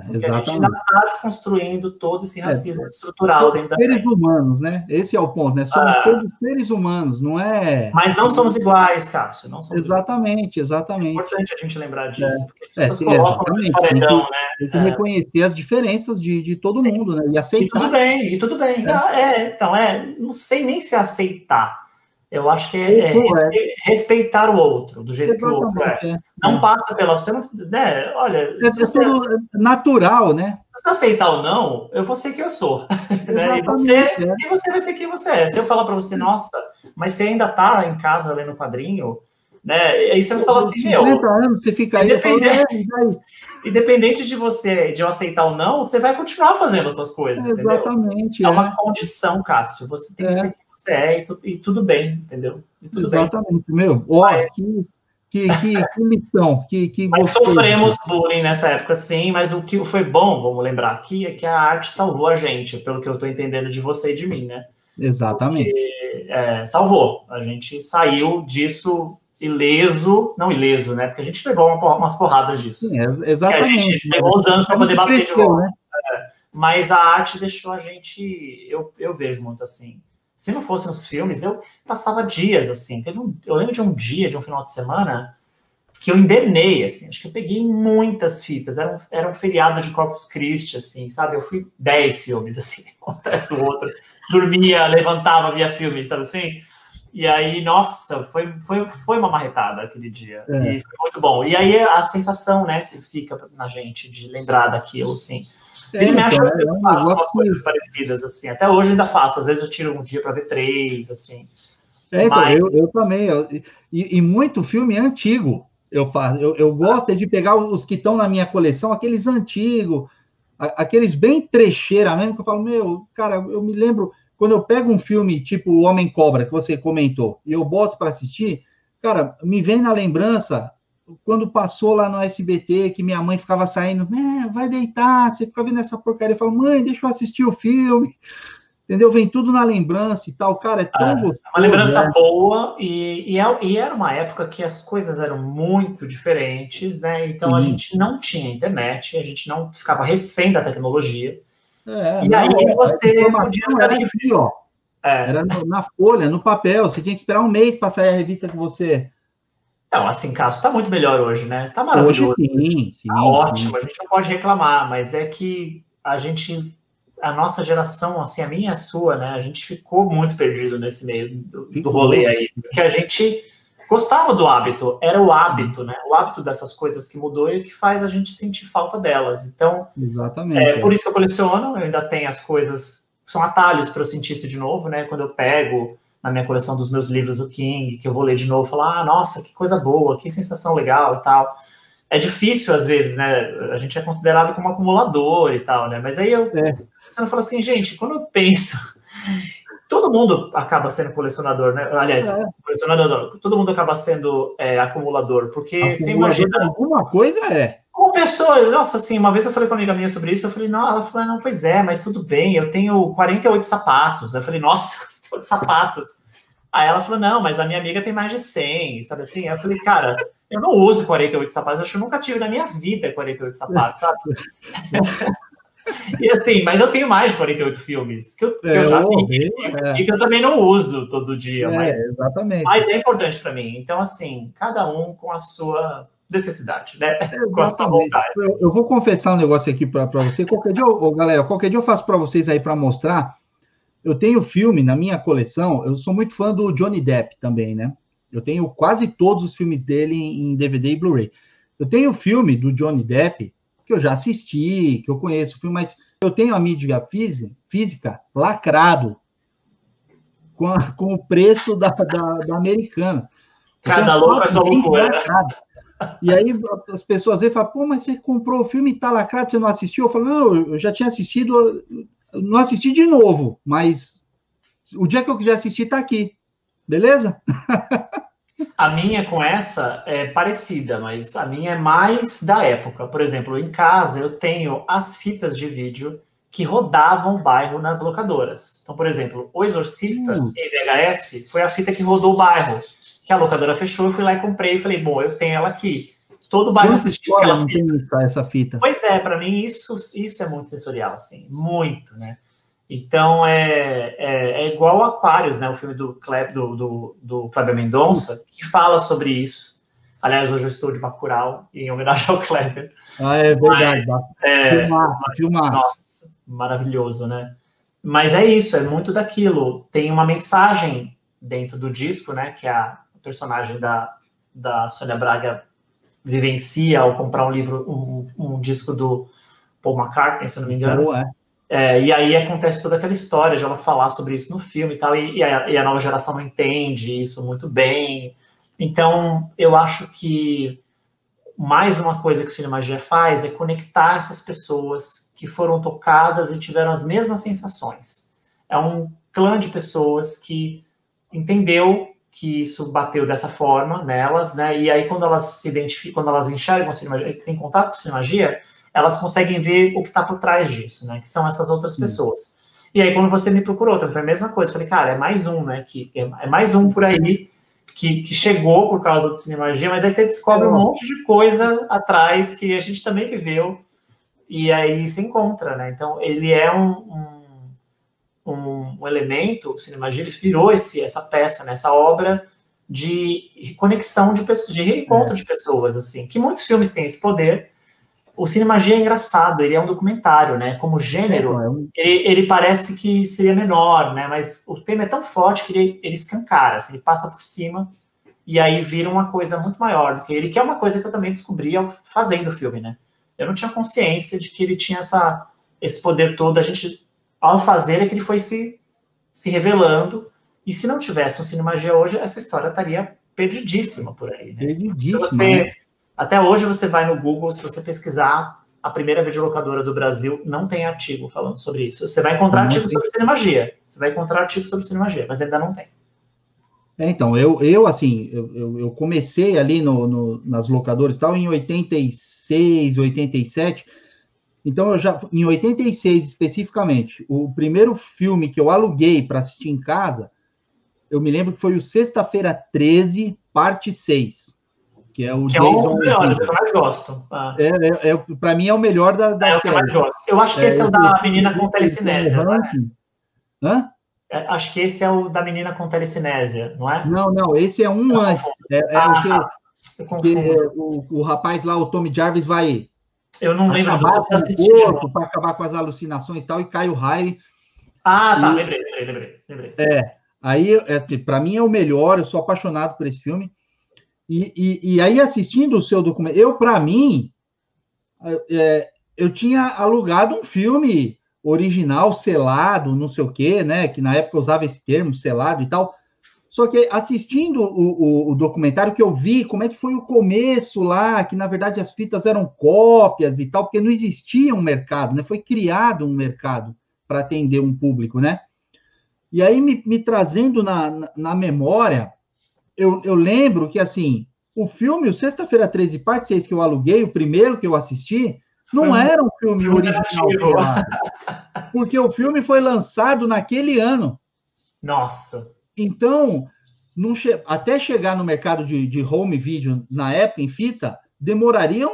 porque a gente ainda está desconstruindo todo esse racismo estrutural dentro da seres humanos, né? Esse é o ponto, né? Somos todos seres humanos, não é... Mas não somos iguais, Cássio, não somos exatamente. iguais. É importante a gente lembrar disso, porque as pessoas colocam no paredão, né? Tem que reconhecer as diferenças de todo mundo, né? E aceitar. E tudo bem. Então, não sei nem se aceitar. Eu acho que respeitar o outro, do jeito que o outro é. Não passa pela... Você não, né? Olha... natural, né? Se você aceitar ou não, eu vou ser quem eu sou. Né? E você vai ser quem você é. Se eu falar para você, nossa, mas você ainda tá em casa lendo quadrinho, né? Aí você vai falar assim, 50 anos, você fica aí... Independente de eu aceitar ou não, você vai continuar fazendo as suas coisas, exatamente, entendeu? É uma condição, Cássio. Você tem que ser quem você é e tudo bem, entendeu? E tudo exatamente, bem. Que lição. Mas sofremos bullying nessa época, sim, mas o que foi bom, vamos lembrar aqui, é que a arte salvou a gente, pelo que eu estou entendendo de você e de mim, né? Exatamente. Porque, salvou. A gente saiu disso... não ileso, né? Porque a gente levou umas porradas disso. Sim, exatamente. Que a gente levou uns anos para poder bater de volta. Né? Mas a arte deixou a gente... Eu vejo muito assim. Se não fossem os filmes, eu passava dias assim. Eu lembro de um dia, de um final de semana, que eu indernei, assim. Acho que eu peguei muitas fitas. Era um feriado de Corpus Christi, assim, sabe? Eu fui 10 filmes, assim, um atrás do outro. Dormia, levantava, via filme, sabe assim? E aí, nossa, foi uma marretada aquele dia. E foi muito bom. E aí a sensação, né, que fica na gente de lembrar daquilo, assim. Ele me acha que eu faço umas coisas parecidas, assim. Até hoje ainda faço. Às vezes eu tiro um dia para ver 3, assim. Mas... eu também. E muito filme antigo eu faço. Eu gosto de pegar os que estão na minha coleção, aqueles antigos, aqueles bem trecheira mesmo, que eu falo, cara, eu me lembro... Quando eu pego um filme tipo O Homem-Cobra, que você comentou, e eu boto para assistir, cara, me vem na lembrança quando passou lá no SBT, que minha mãe ficava saindo, vai deitar, você fica vendo essa porcaria, eu falo, mãe, deixa eu assistir o filme, entendeu? Vem tudo na lembrança e tal, cara, é tão gostoso. Uma lembrança boa, e era uma época que as coisas eram muito diferentes, né? Então a gente não tinha internet, a gente não ficava refém da tecnologia. Aí você podia ficar livre. Aqui, ó. Era na folha, no papel. Você tinha que esperar um mês para sair a revista que você... Não, assim, Cássio, tá muito melhor hoje, né? Tá maravilhoso. Hoje sim. Tá ótimo, a gente não pode reclamar, mas é que a nossa geração, assim, a minha e a sua, né? A gente ficou muito perdido nesse meio do rolê aí. Porque a gente gostava do hábito, era o hábito, né? O hábito dessas coisas que mudou e que faz a gente sentir falta delas. Então, exatamente. Por isso que eu coleciono, eu ainda tenho as coisas, são atalhos para eu sentir isso de novo, né? Quando eu pego na minha coleção dos meus livros do King, que eu vou ler de novo, falar, nossa, que coisa boa, que sensação legal e tal. É difícil, às vezes, né? A gente é considerado como acumulador e tal, né? Mas aí você não fala assim, gente, quando eu penso... Todo mundo acaba sendo colecionador, né? Aliás, colecionador, todo mundo acaba sendo acumulador, porque você imagina... Alguma coisa Uma pessoa, nossa, assim, uma vez eu falei com uma amiga minha sobre isso, eu falei, não, ela falou, não, pois é, mas tudo bem, eu tenho 48 sapatos. Eu falei, nossa, 48 sapatos. Aí ela falou, não, mas a minha amiga tem mais de 100, sabe assim? Eu falei, cara, eu não uso 48 sapatos, acho que eu nunca tive na minha vida 48 sapatos, sabe? E assim, mas eu tenho mais de 48 filmes que eu já vi e que eu também não uso todo dia, exatamente. Mas é importante para mim. Então, assim, cada um com a sua necessidade, né? Com a sua vontade. Eu vou confessar um negócio aqui para você. Qualquer dia, galera, qualquer dia eu faço para vocês aí para mostrar. Eu tenho filme na minha coleção, eu sou muito fã do Johnny Depp também, né? Eu tenho quase todos os filmes dele em DVD e Blu-ray. Eu tenho o filme do Johnny Depp, que eu já assisti, que eu conheço o filme, mas eu tenho a mídia física lacrado com o preço da Americana. Cada louco é só loucura. E aí as pessoas vêm e falam, pô, mas você comprou o filme e tá lacrado, você não assistiu? Eu falo, não, eu já tinha assistido, não assisti de novo, mas o dia que eu quiser assistir tá aqui. Beleza? A minha com essa é parecida, mas a minha é mais da época. Por exemplo, em casa eu tenho as fitas de vídeo que rodavam o bairro nas locadoras. Então, por exemplo, O Exorcista em VHS foi a fita que rodou o bairro, que a locadora fechou, eu fui lá e comprei e falei, bom, eu tenho ela aqui. Todo o bairro assistiu aquela fita. Essa fita. Pois é, para mim isso é muito sensorial, assim, muito, né? Então é igual ao Aquarius, né? O filme do Kleber Mendonça, que fala sobre isso. Aliás, hoje eu estou de Bacurau, em homenagem ao Kleber. Ah, é verdade. Filmaço. Nossa, maravilhoso, né? Mas é isso, é muito daquilo. Tem uma mensagem dentro do disco, né? Que a personagem da Sônia Braga vivencia ao comprar um livro, um disco do Paul McCartney, se eu não me engano. E aí acontece toda aquela história de ela falar sobre isso no filme e tal, e a nova geração não entende isso muito bem. Então, eu acho que mais uma coisa que o Cinemagia faz é conectar essas pessoas que foram tocadas e tiveram as mesmas sensações. É um clã de pessoas que entendeu que isso bateu dessa forma nelas, né? E aí, quando elas se identificam, quando elas enxergam o Cinemagia, têm contato com o Cinemagia, elas conseguem ver o que está por trás disso, né? Que são essas outras pessoas. E aí, quando você me procurou, foi a mesma coisa. Eu falei, cara, é mais um, né? É mais um por aí que chegou por causa do Cinemagia, mas aí você descobre um monte de coisa atrás que a gente também viveu, e aí se encontra, né? Então, ele é um elemento, o Cinemagia, ele virou essa peça, né? Essa obra de conexão de pessoas, de reencontro de pessoas, assim, que muitos filmes têm esse poder. O Cinemagia é engraçado, ele é um documentário, né? Como gênero, ele parece que seria menor, né? Mas o tema é tão forte que ele escancara, assim, ele passa por cima e aí vira uma coisa muito maior do que ele, que é uma coisa que eu também descobri fazendo o filme, né? Eu não tinha consciência de que ele tinha esse poder todo. A gente, ao fazer, é que ele foi se revelando, e se não tivesse um Cinemagia hoje, essa história estaria perdidíssima por aí, né? Perdidíssima, Até hoje você vai no Google, se você pesquisar a primeira videolocadora do Brasil, não tem artigo falando sobre isso. Você vai encontrar artigo sobre Cinemagia. Você vai encontrar artigo sobre Cinemagia, mas ainda não tem. Então, eu comecei ali nas locadoras e tal em 86, 87. Então, em 86 especificamente, o primeiro filme que eu aluguei para assistir em casa, eu me lembro que foi o Sexta-feira 13, parte 6. Que é o Jason. É um dos melhores, eu mais gosto. Para mim é o melhor da série. É o que eu mais gosto. Eu acho que esse é o da menina com telecinésia, não é? Hã? Acho que esse é o da menina com telecinésia, não é? Não, esse é um antes. O rapaz lá, o Tommy Jarvis, vai. Eu não lembro acabar com o corpo, para acabar com as alucinações e tal, e cai o raio. Tá, lembrei. Aí, para mim é o melhor, eu sou apaixonado por esse filme. E aí, assistindo o seu documento, eu tinha alugado um filme original, selado, não sei o quê, né? Que na época eu usava esse termo, selado e tal. Só que assistindo o documentário que eu vi, como é que foi o começo lá, que na verdade as fitas eram cópias e tal, porque não existia um mercado, né? Foi criado um mercado para atender um público, né? E aí, me trazendo na memória, eu lembro que, assim, o filme, o Sexta-feira 13, parte 6, que eu aluguei, o primeiro que eu assisti, não era um filme original, porque o filme foi lançado naquele ano. Nossa! Então, até chegar no mercado de home video, na época, em fita, demoraria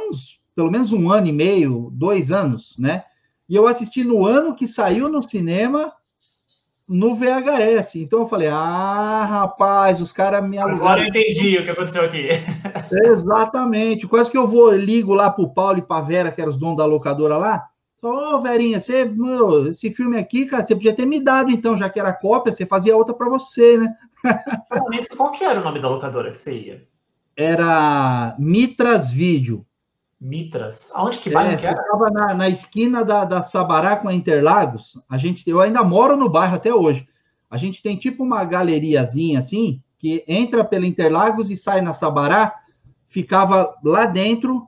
pelo menos 1 ano e meio, 2 anos, né? E eu assisti no ano que saiu no cinema, no VHS. Então eu falei, rapaz, os caras me alugaram. Agora eu entendi o que aconteceu aqui. Exatamente. Quase que eu ligo lá pro Paulo e pra Vera, que eram os donos da locadora lá. Verinha, esse filme aqui, cara, você podia ter me dado, então, já que era cópia, você fazia outra para você, né? Qual que era o nome da locadora que você ia? Era Mitras Vídeo. Mitras? Aonde que bairro que era? Ficava na esquina da Sabará com a Interlagos. Eu ainda moro no bairro até hoje. A gente tem tipo uma galeriazinha assim, que entra pela Interlagos e sai na Sabará. Ficava lá dentro,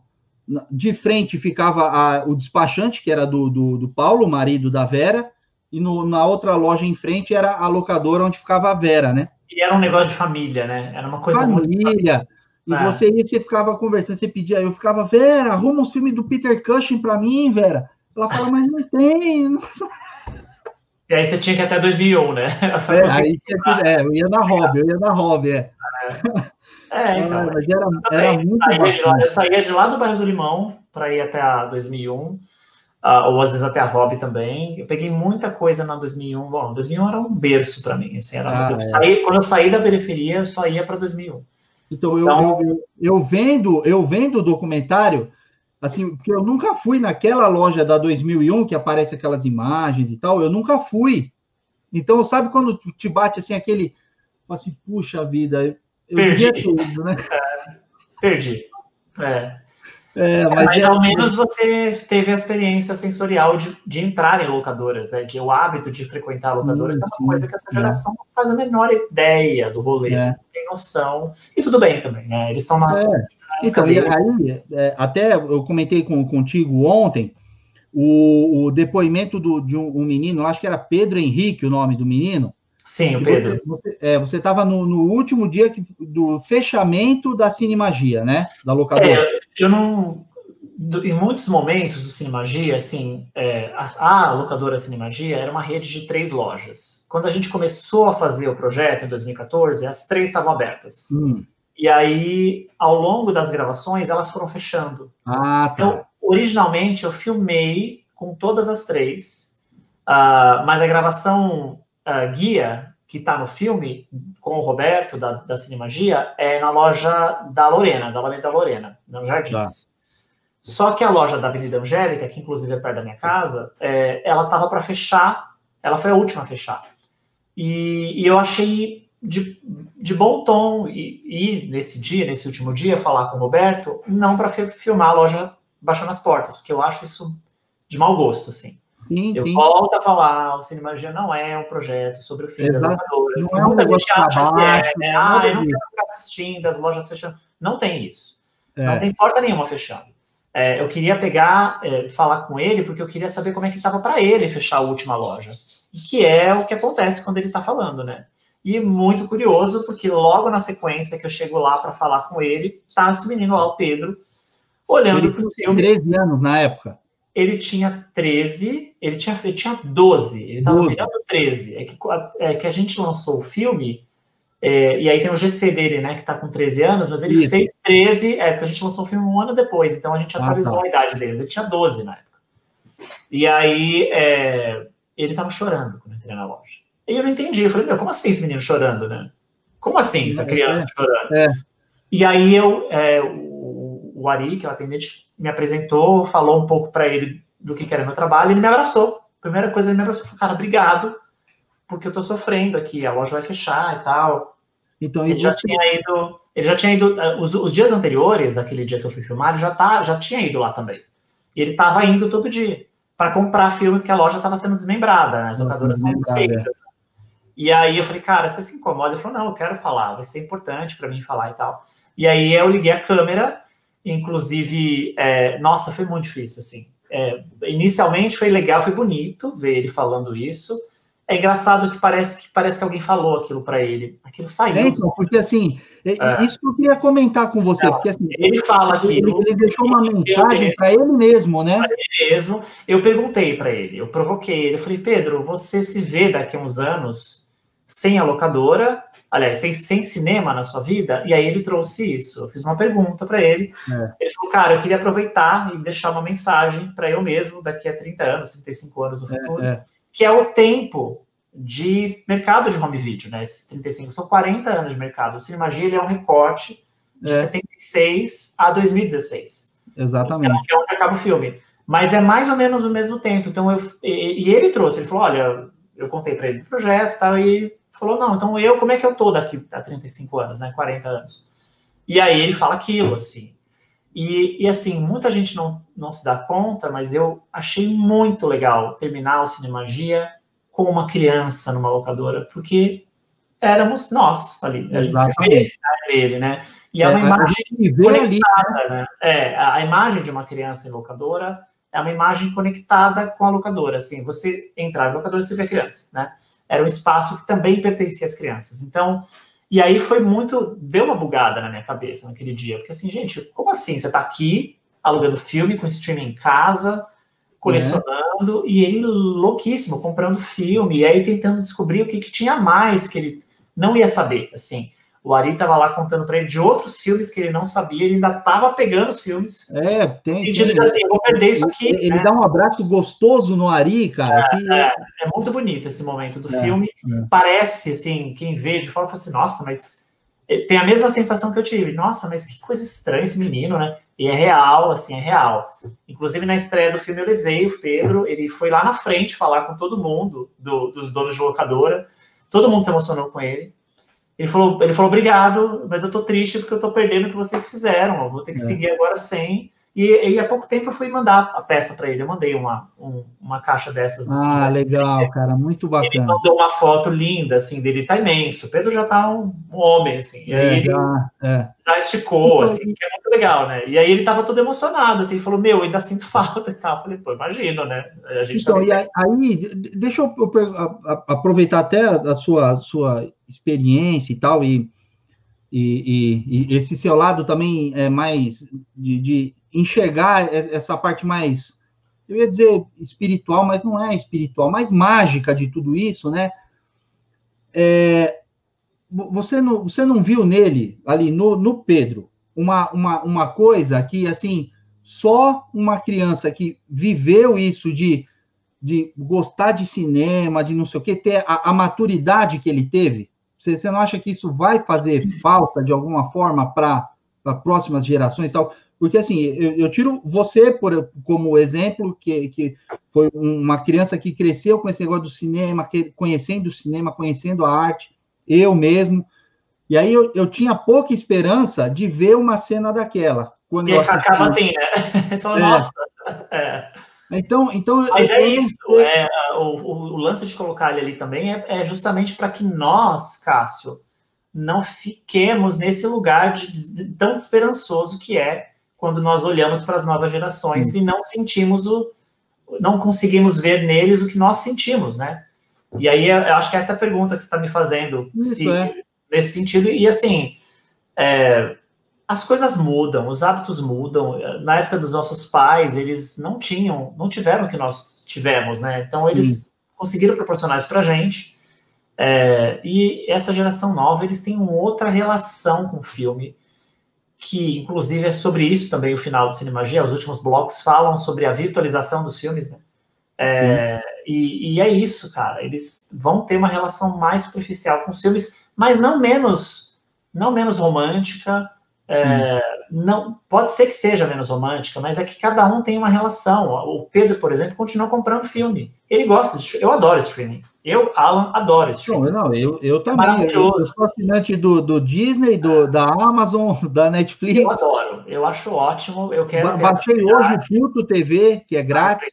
de frente ficava o despachante, que era do Paulo, o marido da Vera, e na outra loja em frente era a locadora onde ficava a Vera, né? E era um negócio de família, né? Era uma coisa família. muito... E você ia, você ficava conversando, você pedia, eu ficava, Vera, arruma uns filmes do Peter Cushing pra mim, Vera. Ela fala, mas não tem. Não... E aí você tinha que ir até 2001, né? Aí eu ia na Hobby, Então, mas era muito bacana. Eu saía de lá do bairro do Limão para ir até a 2001, ou às vezes até a Hobby também. Eu peguei muita coisa na 2001. Bom, 2001 era um berço para mim. Assim, quando eu saí da periferia, eu só ia para 2001. Então, eu vendo o documentário, assim, porque eu nunca fui naquela loja da 2001 que aparece aquelas imagens e tal, eu nunca fui. Então, sabe quando te bate assim aquele, assim, puxa vida, eu perdi, devia ter ido, né? Perdi. Mas ao menos você teve a experiência sensorial de entrar em locadoras, né? O hábito de frequentar a locadora, que é uma coisa que essa geração não faz a menor ideia do rolê, não tem noção. E tudo bem também, né? Eles estão na... Então, e aí, até eu comentei contigo ontem, o depoimento de um menino, acho que era Pedro Henrique o nome do menino. Sim, o Pedro. Você estava no último dia do fechamento da Cinemagia, né? Da locadora. Eu não... Em muitos momentos do Cinemagia, assim, a locadora Cinemagia era uma rede de 3 lojas. Quando a gente começou a fazer o projeto, em 2014, as 3 estavam abertas. E aí, ao longo das gravações, elas foram fechando. Tá. Então, originalmente, eu filmei com todas as 3, mas a gravação guia, que está no filme, com o Roberto, da Cinemagia, é na loja da Lorena, da Alameda Lorena, nos Jardins. Só que a loja da Avenida Angélica, que inclusive é perto da minha casa, ela estava para fechar, ela foi a última a fechar. E eu achei de bom tom e nesse último dia, falar com o Roberto, não para filmar a loja baixando as portas, porque eu acho isso de mau gosto, assim. Sim. Volto a falar, o Cinemagia não é um projeto sobre o fim das locadoras. Não é um negócio acha que eu não quero ficar assistindo, as lojas fechando. Não tem isso. Não tem porta nenhuma fechando. Eu queria falar com ele, porque eu queria saber como é que estava para ele fechar a última loja. Que é o que acontece quando ele está falando, né? E muito curioso, porque logo na sequência que eu chego lá para falar com ele, tá esse menino lá, o Pedro, olhando para os filmes. 13 anos na época. Ele tinha 13, ele tinha 12, ele estava virando 13. É que a gente lançou o filme, e aí tem o GC dele, né, que está com 13 anos, mas ele fez 13, porque a gente lançou o filme um ano depois, então a gente atualizou a idade dele, ele tinha 12 na época. E aí, ele estava chorando quando eu entrei na loja. E eu não entendi, eu falei, como assim esse menino chorando, né? Como assim essa criança chorando? E aí o Ari, que é o atendente, me apresentou, falou um pouco para ele do que era meu trabalho, e ele me abraçou. Primeira coisa, ele me abraçou, falou, cara, obrigado, porque eu tô sofrendo aqui, a loja vai fechar e tal. Então, ele já tinha ido, os dias anteriores, aquele dia que eu fui filmar, ele já tinha ido lá também. E ele tava indo todo dia para comprar filme, porque a loja estava sendo desmembrada, né? As locadoras são desfeitas. E aí eu falei, cara, você se incomoda? Ele falou, não, eu quero falar, vai ser importante para mim falar e tal. E aí eu liguei a câmera, inclusive, nossa, foi muito difícil, assim. Inicialmente foi legal, foi bonito ver ele falando isso. É engraçado que parece que alguém falou aquilo para ele. Aquilo saiu. Então, porque assim, isso que eu queria comentar com você, porque assim, ele fala aquilo. Ele deixou uma mensagem para ele mesmo, né? Para ele mesmo. Eu perguntei para ele, eu provoquei ele, eu falei, Pedro, você se vê daqui a uns anos sem a locadora, aliás, sem cinema na sua vida? E aí ele trouxe isso. Eu fiz uma pergunta para ele. Ele falou, cara, eu queria aproveitar e deixar uma mensagem para eu mesmo daqui a 30 anos, 35 anos no futuro. Que é o tempo de mercado de home video, né? Esses 35 são 40 anos de mercado. O Cinemagia, ele é um recorte de 76 a 2016. Exatamente. Então, que é onde acaba o filme. Mas é mais ou menos o mesmo tempo. Então, e ele trouxe, ele falou, olha, eu contei para ele do projeto e tal, e falou, não, então como é que eu tô daqui a 35 anos, né? 40 anos. E aí ele fala aquilo, assim. E assim, muita gente não se dá conta, mas eu achei muito legal terminar o Cinemagia com uma criança numa locadora, porque éramos nós ali. A gente se vê nele, né? E é uma imagem conectada, né? A imagem de uma criança em locadora é uma imagem conectada com a locadora. Assim, você entrar em locadora, você vê a criança, né? era um espaço que também pertencia às crianças. Então, e aí foi muito, deu uma bugada na minha cabeça naquele dia, porque assim, gente, como assim? Você tá aqui alugando filme com streaming em casa, colecionando, e ele louquíssimo, comprando filme, e aí tentando descobrir o que tinha mais que ele não ia saber, assim. O Ari estava lá contando para ele de outros filmes que ele não sabia, ele ainda estava pegando os filmes. Tem. No sentido de assim, eu vou perder isso aqui. Ele dá um abraço gostoso no Ari, cara. É muito bonito esse momento do filme. Parece, assim, quem vê de fora fala assim, nossa, mas tem a mesma sensação que eu tive. Nossa, mas que coisa estranha esse menino, né? E é real, assim, é real. Inclusive, na estreia do filme, eu levei o Pedro, ele foi lá na frente falar com todo mundo, dos donos de locadora. Todo mundo se emocionou com ele. Ele falou, obrigado, mas eu tô triste porque eu tô perdendo o que vocês fizeram. Eu vou ter que seguir agora sem. E há pouco tempo eu fui mandar a peça para ele. Eu mandei uma caixa dessas. Legal, cara, muito bacana. Ele mandou uma foto linda, assim, dele tá imenso. O Pedro já tá um homem, assim. E aí ele já esticou, então, assim, que é muito legal, né? E aí ele tava todo emocionado, assim, falou, meu, ainda sinto falta e tal. Eu falei, pô, imagino, né? A gente então, e aí, deixa eu aproveitar até a sua experiência e tal, e esse seu lado também é mais de enxergar essa parte mais, eu ia dizer espiritual, mas não é espiritual, mais mágica de tudo isso, né? Você não viu nele, ali no Pedro, uma coisa que, assim, só uma criança que viveu isso de gostar de cinema, de não sei o quê, ter a maturidade que ele teve? Você não acha que isso vai fazer falta, de alguma forma, para próximas gerações e tal? Porque, assim, eu tiro você como exemplo, que foi uma criança que cresceu com esse negócio do cinema, conhecendo o cinema, conhecendo a arte, eu mesmo. E aí eu tinha pouca esperança de ver uma cena daquela. Quando eu assisti. Acaba assim, né? Você fala, nossa. Então, mas isso, o lance de colocar ele ali também é justamente para que nós, Cássio, não fiquemos nesse lugar tão desesperançoso que é quando nós olhamos para as novas gerações e não conseguimos ver neles o que nós sentimos, né? E aí eu acho que essa é a pergunta que você está me fazendo, nesse sentido. E assim, as coisas mudam, os hábitos mudam. Na época dos nossos pais, eles não tiveram o que nós tivemos, né? Então, eles conseguiram proporcionar isso pra gente. E essa geração nova, eles têm uma outra relação com o filme, que, inclusive, é sobre isso também o final do Cinemagia. Os últimos blocos falam sobre a virtualização dos filmes, né? E é isso, cara. Eles vão ter uma relação mais superficial com os filmes, mas não menos romântica. Não, pode ser que seja menos romântica, mas é que cada um tem uma relação. O Pedro, por exemplo, continua comprando filme. Ele gosta eu adoro streaming. Alan, adoro streaming. Eu também. Eu sou assinante do Disney, da Amazon, da Netflix. Eu adoro, eu acho ótimo. Eu quero baixei hoje o Pluto TV, que é grátis.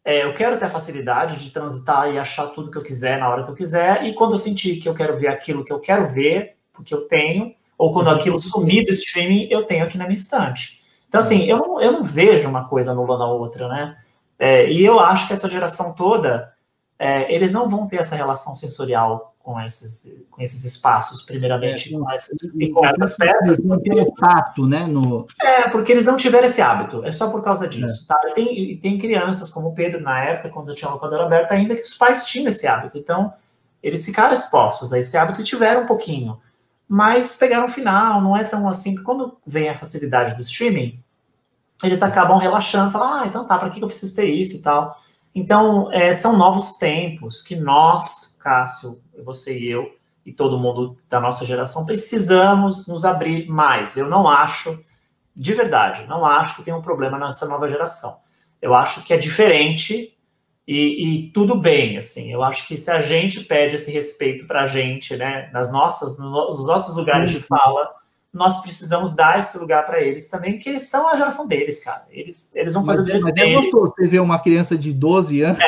Eu quero ter a facilidade de transitar e achar tudo que eu quiser na hora que eu quiser, e quando eu sentir que eu quero ver aquilo que eu quero ver, porque eu tenho, ou quando aquilo sumir do streaming, eu tenho aqui na minha estante. Então, assim, eu não vejo uma coisa anulando a outra, né? E eu acho que essa geração toda, eles não vão ter essa relação sensorial com esses espaços, primeiramente, com essas peças. Não tem tato, né? Porque eles não tiveram esse hábito. É só por causa disso, tá? E tem crianças, como o Pedro, na época, quando eu tinha a locadora aberta ainda, que os pais tinham esse hábito. Então, eles ficaram expostos a esse hábito e tiveram um pouquinho. Mas pegaram o final, não é tão assim. Quando vem a facilidade do streaming, eles acabam relaxando, falam, então tá, para que eu preciso ter isso e tal? Então, são novos tempos que nós, Cássio, você e eu, e todo mundo da nossa geração, precisamos nos abrir mais. Eu não acho, de verdade, não acho que tem um problema nessa nova geração. Eu acho que é diferente e tudo bem, assim. Eu acho que se a gente pede esse respeito pra gente, né, nos nossos lugares de fala, nós precisamos dar esse lugar para eles também, porque eles são a geração deles, cara. Eles vão fazer do jeito deles. É gostoso você ver uma criança de 12 anos.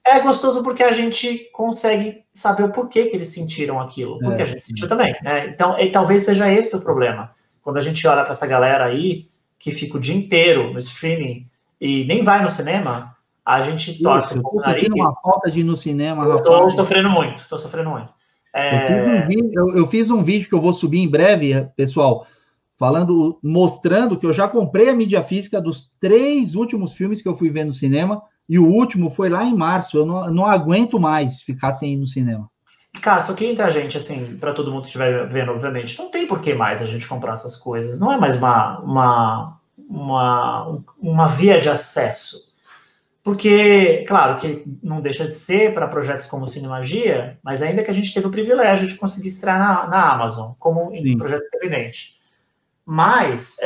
É gostoso porque a gente consegue saber o porquê que eles sentiram aquilo, porque a gente sentiu também, né? Então, talvez seja esse o problema. Quando a gente olha para essa galera aí, que fica o dia inteiro no streaming e nem vai no cinema, A gente torce um pouco o nariz. Eu tô sentindo uma falta de ir no cinema, rapaz. Tô sofrendo muito. Eu fiz um vídeo que eu vou subir em breve, pessoal, mostrando que eu já comprei a mídia física dos 3 últimos filmes que eu fui ver no cinema, e o último foi lá em março. Eu não aguento mais ficar sem ir no cinema. Cara, só que entre a gente, assim, para todo mundo que estiver vendo, obviamente, não tem por que mais a gente comprar essas coisas. Não é mais uma via de acesso. Porque, claro, que não deixa de ser para projetos como o Cinemagia, mas ainda que a gente teve o privilégio de conseguir estrear na Amazon, como em projeto independente. Mas,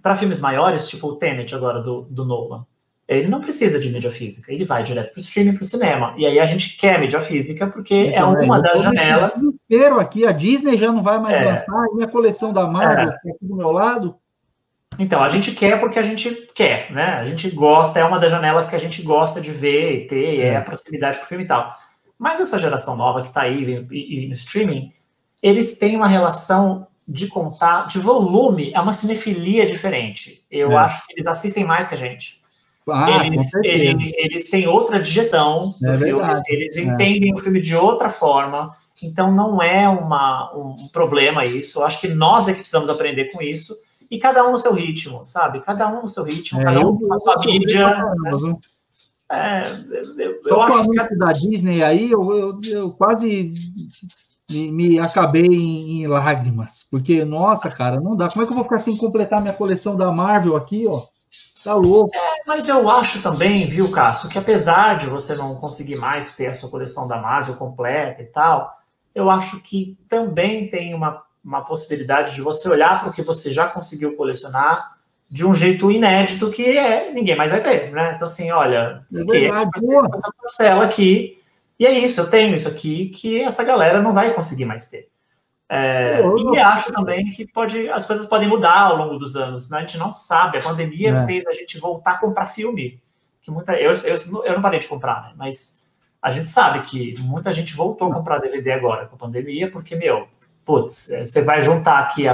para filmes maiores, tipo o Tenet agora, do Nolan, ele não precisa de mídia física, ele vai direto para o streaming, para o cinema. E aí a gente quer mídia física, porque é uma das janelas... Desespero aqui, a Disney já não vai mais lançar, a minha coleção da Marvel está aqui do meu lado. Então, a gente quer porque a gente quer, né? A gente gosta, é uma das janelas que a gente gosta de ver e ter, é a proximidade com o filme e tal. Mas essa geração nova que está aí e no streaming, eles têm uma relação de contar, de volume, é uma cinefilia diferente. Eu acho que eles assistem mais que a gente. Eles têm outra digestão do filme, eles entendem o filme de outra forma, então não é um problema isso. Eu acho que nós é que precisamos aprender com isso, e cada um no seu ritmo, sabe? Cada um no seu ritmo, cada um com a sua mídia. Eu acho que da Disney aí, eu quase me acabei em lágrimas, porque, nossa, cara, não dá. Como é que eu vou ficar sem completar minha coleção da Marvel aqui, ó? Tá louco. Mas eu acho também, viu, Cássio, que apesar de você não conseguir mais ter a sua coleção da Marvel completa e tal, eu acho que também tem uma possibilidade de você olhar para o que você já conseguiu colecionar de um jeito inédito que ninguém mais vai ter, né? Então, assim, olha, essa parcela aqui, e é isso, eu tenho isso aqui que essa galera não vai conseguir mais ter. E acho também que as coisas podem mudar ao longo dos anos, né? A gente não sabe, a pandemia fez a gente voltar a comprar filme, que eu não parei de comprar, né? Mas a gente sabe que muita gente voltou a comprar DVD agora com a pandemia, porque, você vai juntar aqui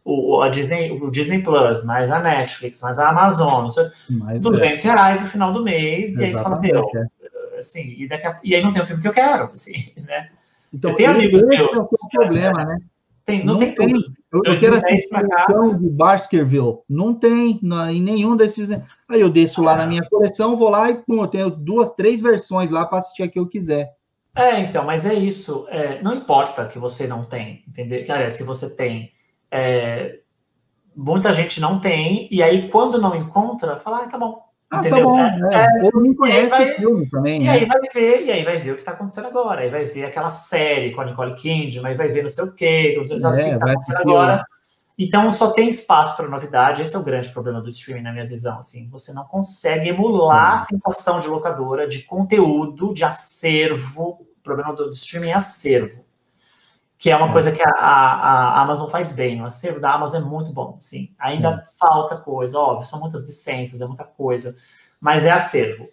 o Disney Plus, mais a Netflix, mais a Amazon, R$200 no final do mês, e aí você fala, assim, e aí não tem o filme que eu quero, assim, né? Então, eu tenho amigos meus. É o problema, né? Não tem tudo. Eu quero assistir o de Baskerville. Não tem em nenhum desses. Aí eu desço lá na minha coleção, vou lá e eu tenho 2, 3 versões lá para assistir a que eu quiser. Então, mas é isso. Não importa que você não tem, entendeu? Aliás, que você tem. Muita gente não tem, e aí quando não encontra, fala, tá bom. Entendeu? Tá bom, ou não conhece o filme também, e aí vai ver o que está acontecendo agora, aí vai ver aquela série com a Nicole Kidman, aí vai ver não sei o quê, o que está acontecendo agora. Então só tem espaço para novidade. Esse é o grande problema do streaming, na minha visão, assim, você não consegue emular a sensação de locadora, de conteúdo, de acervo. O problema do streaming é acervo, que é uma coisa que a Amazon faz bem. O acervo da Amazon é muito bom, sim. Ainda falta coisa, óbvio, são muitas licenças, é muita coisa, mas é acervo.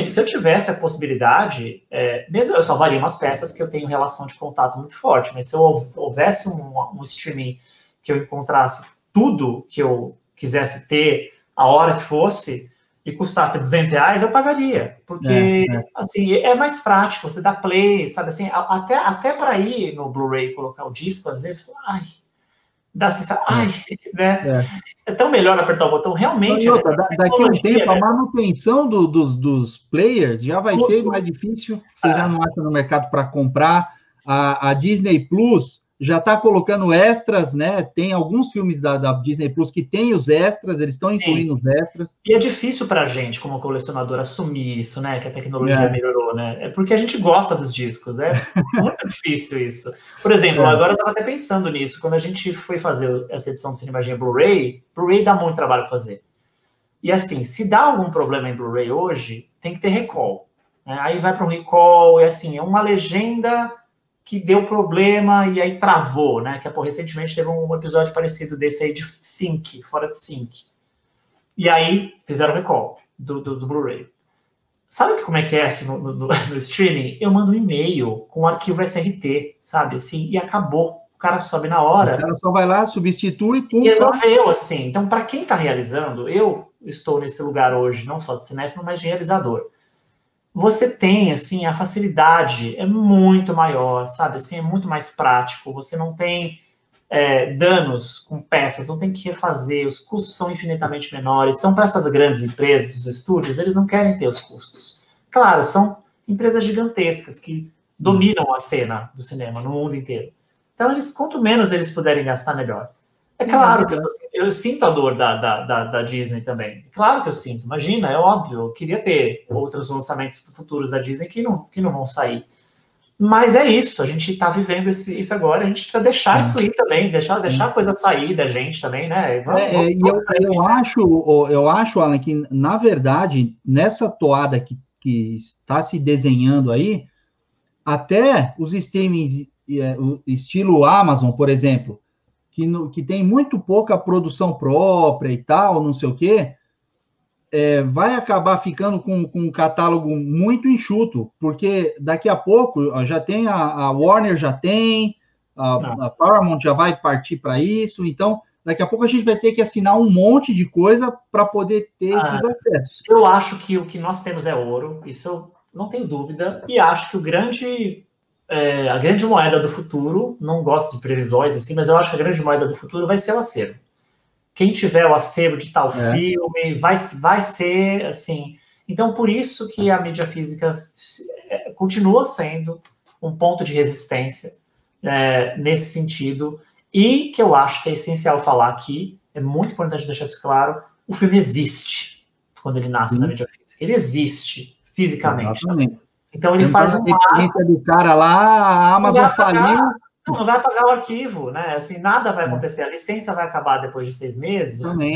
Se eu tivesse a possibilidade, mesmo eu salvaria umas peças que eu tenho relação de contato muito forte, mas se houvesse um streaming que eu encontrasse tudo que eu quisesse ter, a hora que fosse, e custasse R$200, eu pagaria, porque assim, é mais prático, você dá play, sabe assim, até para ir no Blu-ray colocar o disco, às vezes, dá sensação, né? É tão melhor apertar o botão, realmente. Daqui a um tempo, a manutenção dos players já vai ser mais difícil, você já não acha no mercado para comprar. A Disney Plus já está colocando extras, né? Tem alguns filmes da Disney Plus que tem os extras, eles estão incluindo os extras. E é difícil para a gente, como colecionador, assumir isso, né? Que a tecnologia melhorou, né? É porque a gente gosta dos discos, né? É muito difícil isso. Por exemplo, agora eu estava até pensando nisso, quando a gente foi fazer essa edição do Cinemagia Blu-ray dá muito trabalho para fazer. E assim, se dá algum problema em Blu-ray hoje, tem que ter recall, né? Aí vai para um recall, e assim, é uma legenda que deu problema e aí travou, né? Que recentemente teve um episódio parecido desse aí de sync, fora de sync. E aí fizeram o recall do Blu-ray. Sabe como é que é assim, no streaming? Eu mando um e-mail com o arquivo SRT, sabe? Assim, e acabou. O cara sobe na hora. O cara só vai lá, substitui, pum, e resolveu, assim. Então, para quem está realizando, eu estou nesse lugar hoje, não só de cinéfilo, mas de realizador. Você tem, assim, a facilidade é muito maior, sabe? Assim, é muito mais prático. Você não tem danos com peças, não tem que refazer, os custos são infinitamente menores. Então, para essas grandes empresas, os estúdios, eles não querem ter os custos. Claro, são empresas gigantescas que dominam a cena do cinema no mundo inteiro. Então, quanto menos eles puderem gastar, melhor. É claro que eu sinto a dor da Disney também. Claro que eu sinto. Imagina, é óbvio. Eu queria ter outros lançamentos futuros da Disney que não vão sair. Mas é isso. A gente está vivendo isso agora. A gente precisa deixar isso ir também. Deixar a coisa sair da gente também, né? Eu acho, Alan, que, na verdade, nessa toada que está se desenhando aí, até os streamings estilo Amazon, por exemplo, que tem muito pouca produção própria e tal, não sei o quê, vai acabar ficando com um catálogo muito enxuto, porque daqui a pouco já tem a Warner, já tem, a Paramount já vai partir para isso, então daqui a pouco a gente vai ter que assinar um monte de coisa para poder ter esses acessos. Eu acho que o que nós temos é ouro, isso eu não tenho dúvida, e acho que a grande moeda do futuro, não gosto de previsões assim, mas eu acho que a grande moeda do futuro vai ser o acervo. Quem tiver o acervo de tal filme vai ser assim. Então, por isso que a mídia física continua sendo um ponto de resistência nesse sentido, e que eu acho que é essencial falar aqui, é muito importante deixar isso claro, o filme existe quando ele nasce na mídia física. Ele existe fisicamente. Exatamente. Então ele faz a dependência do cara lá, a Amazon faliu. Não vai apagar o arquivo, né? Assim, nada vai acontecer. A licença vai acabar depois de 6 meses. O filme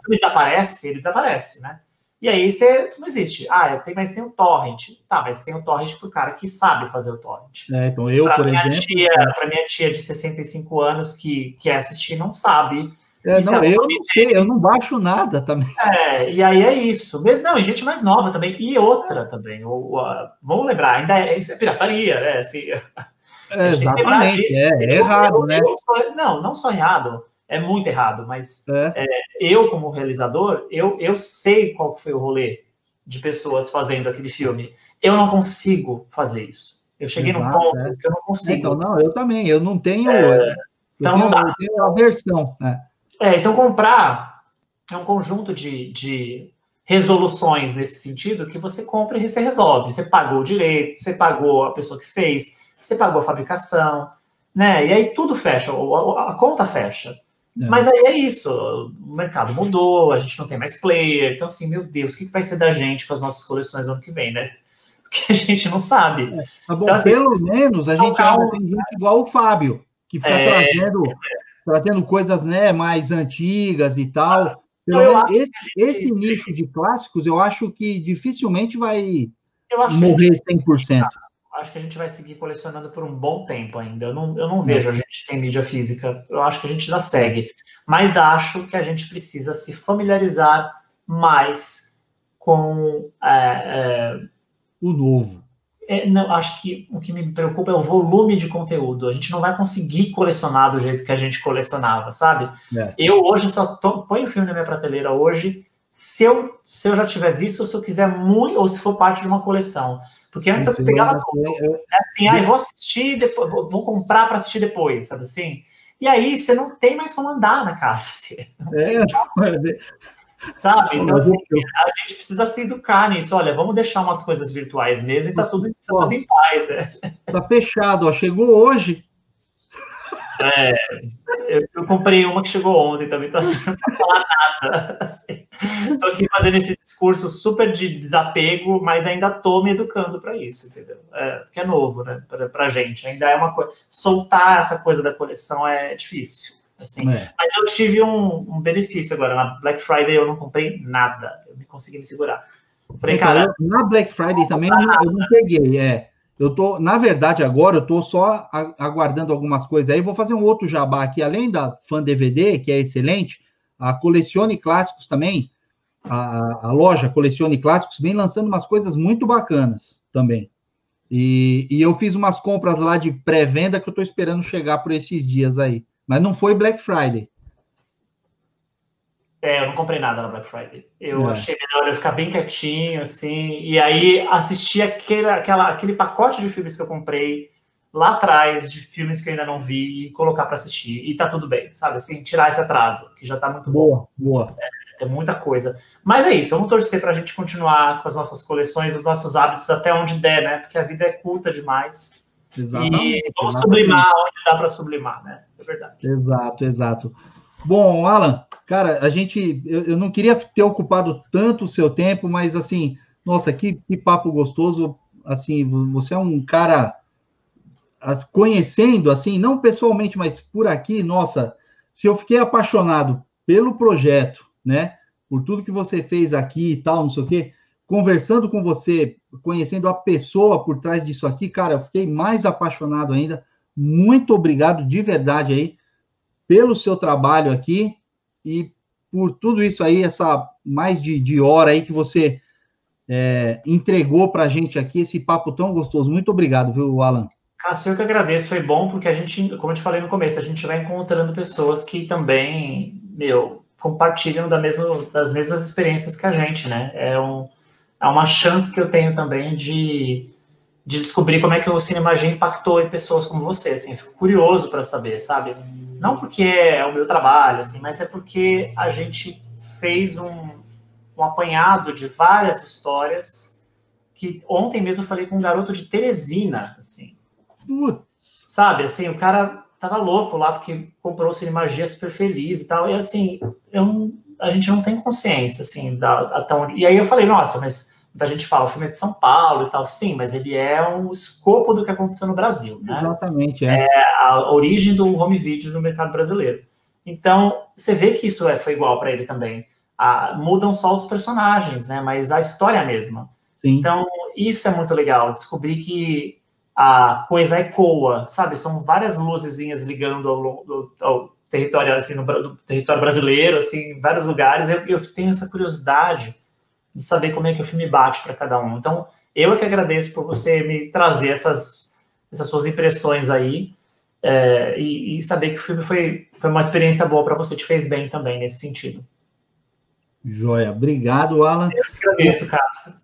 desaparece, ele desaparece, né? E aí você não existe. Mas tem o torrent. Tá, mas tem o torrent pro cara que sabe fazer o torrent. Então por exemplo... Para minha tia de 65 anos que quer assistir, não sabe. Eu não baixo nada também. E aí é isso. Não, e gente mais nova também. E outra também. Vamos lembrar, ainda isso é pirataria, né? Assim, exatamente. Errado, né? Não só errado. É muito errado, mas eu, como realizador, eu sei qual foi o rolê de pessoas fazendo aquele filme. Eu não consigo fazer isso. Eu cheguei num ponto que eu não consigo. Eu também. Eu não tenho... Então não dá. Eu tenho aversão. Então comprar é um conjunto de resoluções nesse sentido que você compra e você resolve. Você pagou o direito, você pagou a pessoa que fez, você pagou a fabricação, né? E aí tudo fecha, a conta fecha. Mas aí é isso, o mercado mudou, a gente não tem mais player, então assim, meu Deus, o que vai ser da gente com as nossas coleções no ano que vem, né? Porque a gente não sabe. Tá bom, então, assim, pelo menos a gente ainda tem gente igual o Fábio, que fica trazendo coisas, né, mais antigas e tal. Pelo menos esse nicho de clássicos, eu acho que dificilmente vai morrer 100%. Acho que a gente vai seguir colecionando por um bom tempo ainda. Eu não vejo a gente sem mídia física. Eu acho que a gente já segue. Mas acho que a gente precisa se familiarizar mais com o novo. Não, acho que o que me preocupa é o volume de conteúdo. A gente não vai conseguir colecionar do jeito que a gente colecionava, sabe? Eu hoje só ponho o filme na minha prateleira hoje se eu já tiver visto, ou se eu quiser muito, ou se for parte de uma coleção. Porque antes eu pegava tudo. Assim, vou assistir, depois, vou comprar para assistir depois, sabe assim? E aí você não tem mais como andar na casa. Assim, sabe? Então, assim, a gente precisa se educar nisso. Olha, vamos deixar umas coisas virtuais mesmo e tá tudo em paz. Tá fechado, ó. Chegou hoje. Eu comprei uma que chegou ontem também, então assim, não posso falar nada. Assim. Tô aqui fazendo esse discurso super de desapego, mas ainda tô me educando para isso, entendeu? Porque é novo, né? Pra gente. Ainda é uma coisa. Soltar essa coisa da coleção é difícil. Assim. Mas eu tive um benefício agora. Na Black Friday eu não comprei nada. Eu não consegui me segurar. Falei, cara, na Black Friday também eu não peguei. Na verdade, agora eu tô só aguardando algumas coisas aí. Vou fazer um outro jabá aqui, além da Fan DVD, que é excelente, a Colecione Clássicos também, a loja Colecione Clássicos vem lançando umas coisas muito bacanas também. E eu fiz umas compras lá de pré-venda que eu estou esperando chegar por esses dias aí. Mas não foi Black Friday. Eu não comprei nada na Black Friday. Eu achei melhor eu ficar bem quietinho, assim, e aí assistir aquele pacote de filmes que eu comprei lá atrás, de filmes que eu ainda não vi, e colocar para assistir. E tá tudo bem, sabe? Assim, tirar esse atraso, que já tá muito bom. Boa. Tem muita coisa. Mas é isso, vamos torcer para a gente continuar com as nossas coleções, os nossos hábitos até onde der, né? Porque a vida é curta demais. Exatamente. E vamos sublimar onde dá para sublimar, né? É verdade. Exato. Bom, Alan, cara, eu não queria ter ocupado tanto o seu tempo, mas assim, nossa, que papo gostoso. Assim, você é um cara conhecendo, assim, não pessoalmente, mas por aqui, nossa, se eu fiquei apaixonado pelo projeto, né, por tudo que você fez aqui e tal, não sei o quê, conversando com você, conhecendo a pessoa por trás disso aqui, cara, eu fiquei mais apaixonado ainda. Muito obrigado de verdade aí pelo seu trabalho aqui e por tudo isso aí, essa mais de hora aí que você entregou para a gente aqui, esse papo tão gostoso. Muito obrigado, viu, Alan? Cássio, eu que agradeço, foi bom, porque a gente, como eu te falei no começo, a gente vai encontrando pessoas que também, compartilham das mesmas experiências que a gente, né? É uma chance que eu tenho também de descobrir como é que o Cinemagia impactou em pessoas como você, assim, fico curioso para saber, sabe? Não porque é o meu trabalho, assim, mas é porque a gente fez um apanhado de várias histórias que ontem mesmo eu falei com um garoto de Teresina, assim, sabe, assim, o cara tava louco lá porque comprou o Cinemagia super feliz e tal, e assim, a gente não tem consciência, assim, até onde... E aí eu falei, nossa, mas muita gente fala, o filme é de São Paulo e tal, sim, mas ele é um escopo do que aconteceu no Brasil, né? Exatamente, é a origem do home video no mercado brasileiro. Então, você vê que isso foi igual para ele também. Mudam só os personagens, né? Mas a história é a mesma. Sim. Então, isso é muito legal, descobrir que a coisa ecoa, sabe? São várias luzezinhas ligando ao território, assim, no território brasileiro, assim, em vários lugares. Eu tenho essa curiosidade de saber como é que o filme bate para cada um. Então, eu é que agradeço por você me trazer essas suas impressões aí, e saber que o filme foi uma experiência boa para você, te fez bem também nesse sentido. Joia. Obrigado, Alan. Eu que agradeço, Cássio.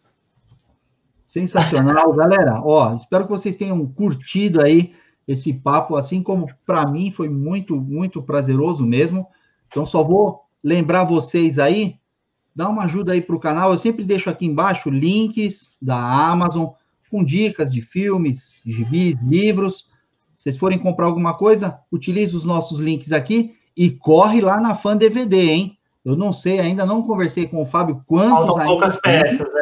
Sensacional, galera. Espero que vocês tenham curtido aí esse papo, assim como para mim foi muito, muito prazeroso mesmo. Então, só vou lembrar vocês aí, dá uma ajuda aí para o canal. Eu sempre deixo aqui embaixo links da Amazon com dicas de filmes, gibis, livros. Se vocês forem comprar alguma coisa, utilize os nossos links aqui e corre lá na Fan DVD, hein? Eu não sei, ainda não conversei com o Fábio quantos... Faltam poucas peças,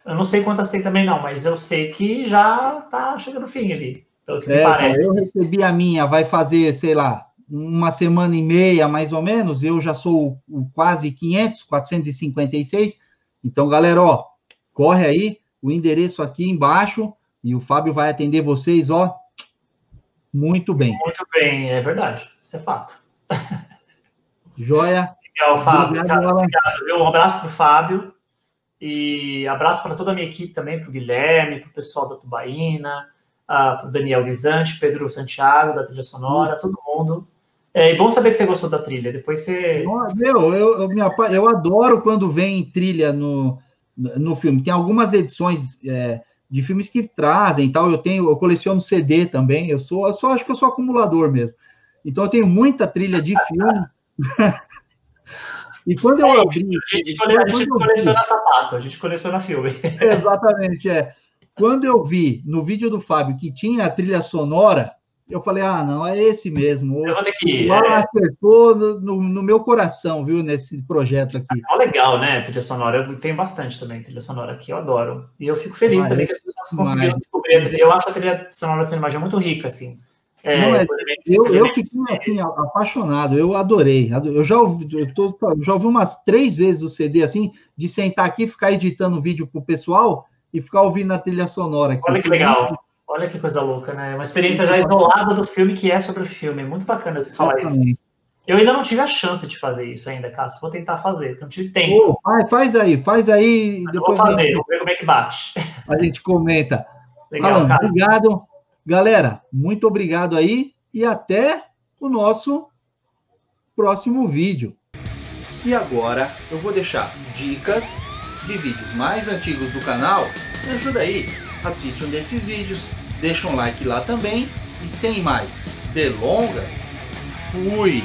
Eu não sei quantas tem também não, mas eu sei que já tá chegando no fim ali, pelo que me parece. Eu recebi a minha, vai fazer, sei lá, uma semana e meia, mais ou menos. Eu já sou o quase 456. Então, galera, corre aí, o endereço aqui embaixo, e o Fábio vai atender vocês, muito bem. Muito bem, é verdade, isso é fato. Joia. Legal, Fábio. Obrigado. Um abraço para o Fábio e abraço para toda a minha equipe também, para o Guilherme, para o pessoal da Tubaína, para o Daniel Guizante, Pedro Santiago, da trilha sonora, todo mundo. É bom saber que você gostou da trilha. Depois você... Eu adoro quando vem trilha no filme. Tem algumas edições de filmes que trazem e tal. Eu coleciono CD também. Acho que eu sou acumulador mesmo. Então, eu tenho muita trilha de filme. E quando eu abri... A gente coleciona sapato, a gente coleciona filme. Exatamente, Quando eu vi no vídeo do Fábio que tinha a trilha sonora, eu falei, não, é esse mesmo. Eu vou ter que ir. Acertou no meu coração, viu, nesse projeto aqui. Legal, né, trilha sonora. Eu tenho bastante também trilha sonora aqui, eu adoro. E eu fico feliz também que as pessoas conseguiram descobrir a trilha. Eu acho a trilha sonora da Cinemagia muito rica, assim. Eu fiquei assim, apaixonado, eu adorei. Eu já ouvi umas 3 vezes o CD, assim, de sentar aqui, ficar editando o vídeo pro pessoal e ficar ouvindo a trilha sonora. Aqui. Olha que legal. Olha que coisa louca, né? Uma experiência já isolada do filme que é sobre o filme. É muito bacana você falar isso. Eu ainda não tive a chance de fazer isso ainda, Cássio. Vou tentar fazer, porque não tive tempo. Faz aí. Depois vou fazer, vou ver como é que bate. A gente comenta. Legal, Alan, Cássio. obrigado. Galera, muito obrigado aí e até o nosso próximo vídeo. E agora eu vou deixar dicas de vídeos mais antigos do canal. Me ajuda aí, assiste um desses vídeos, deixa um like lá também e sem mais delongas, fui!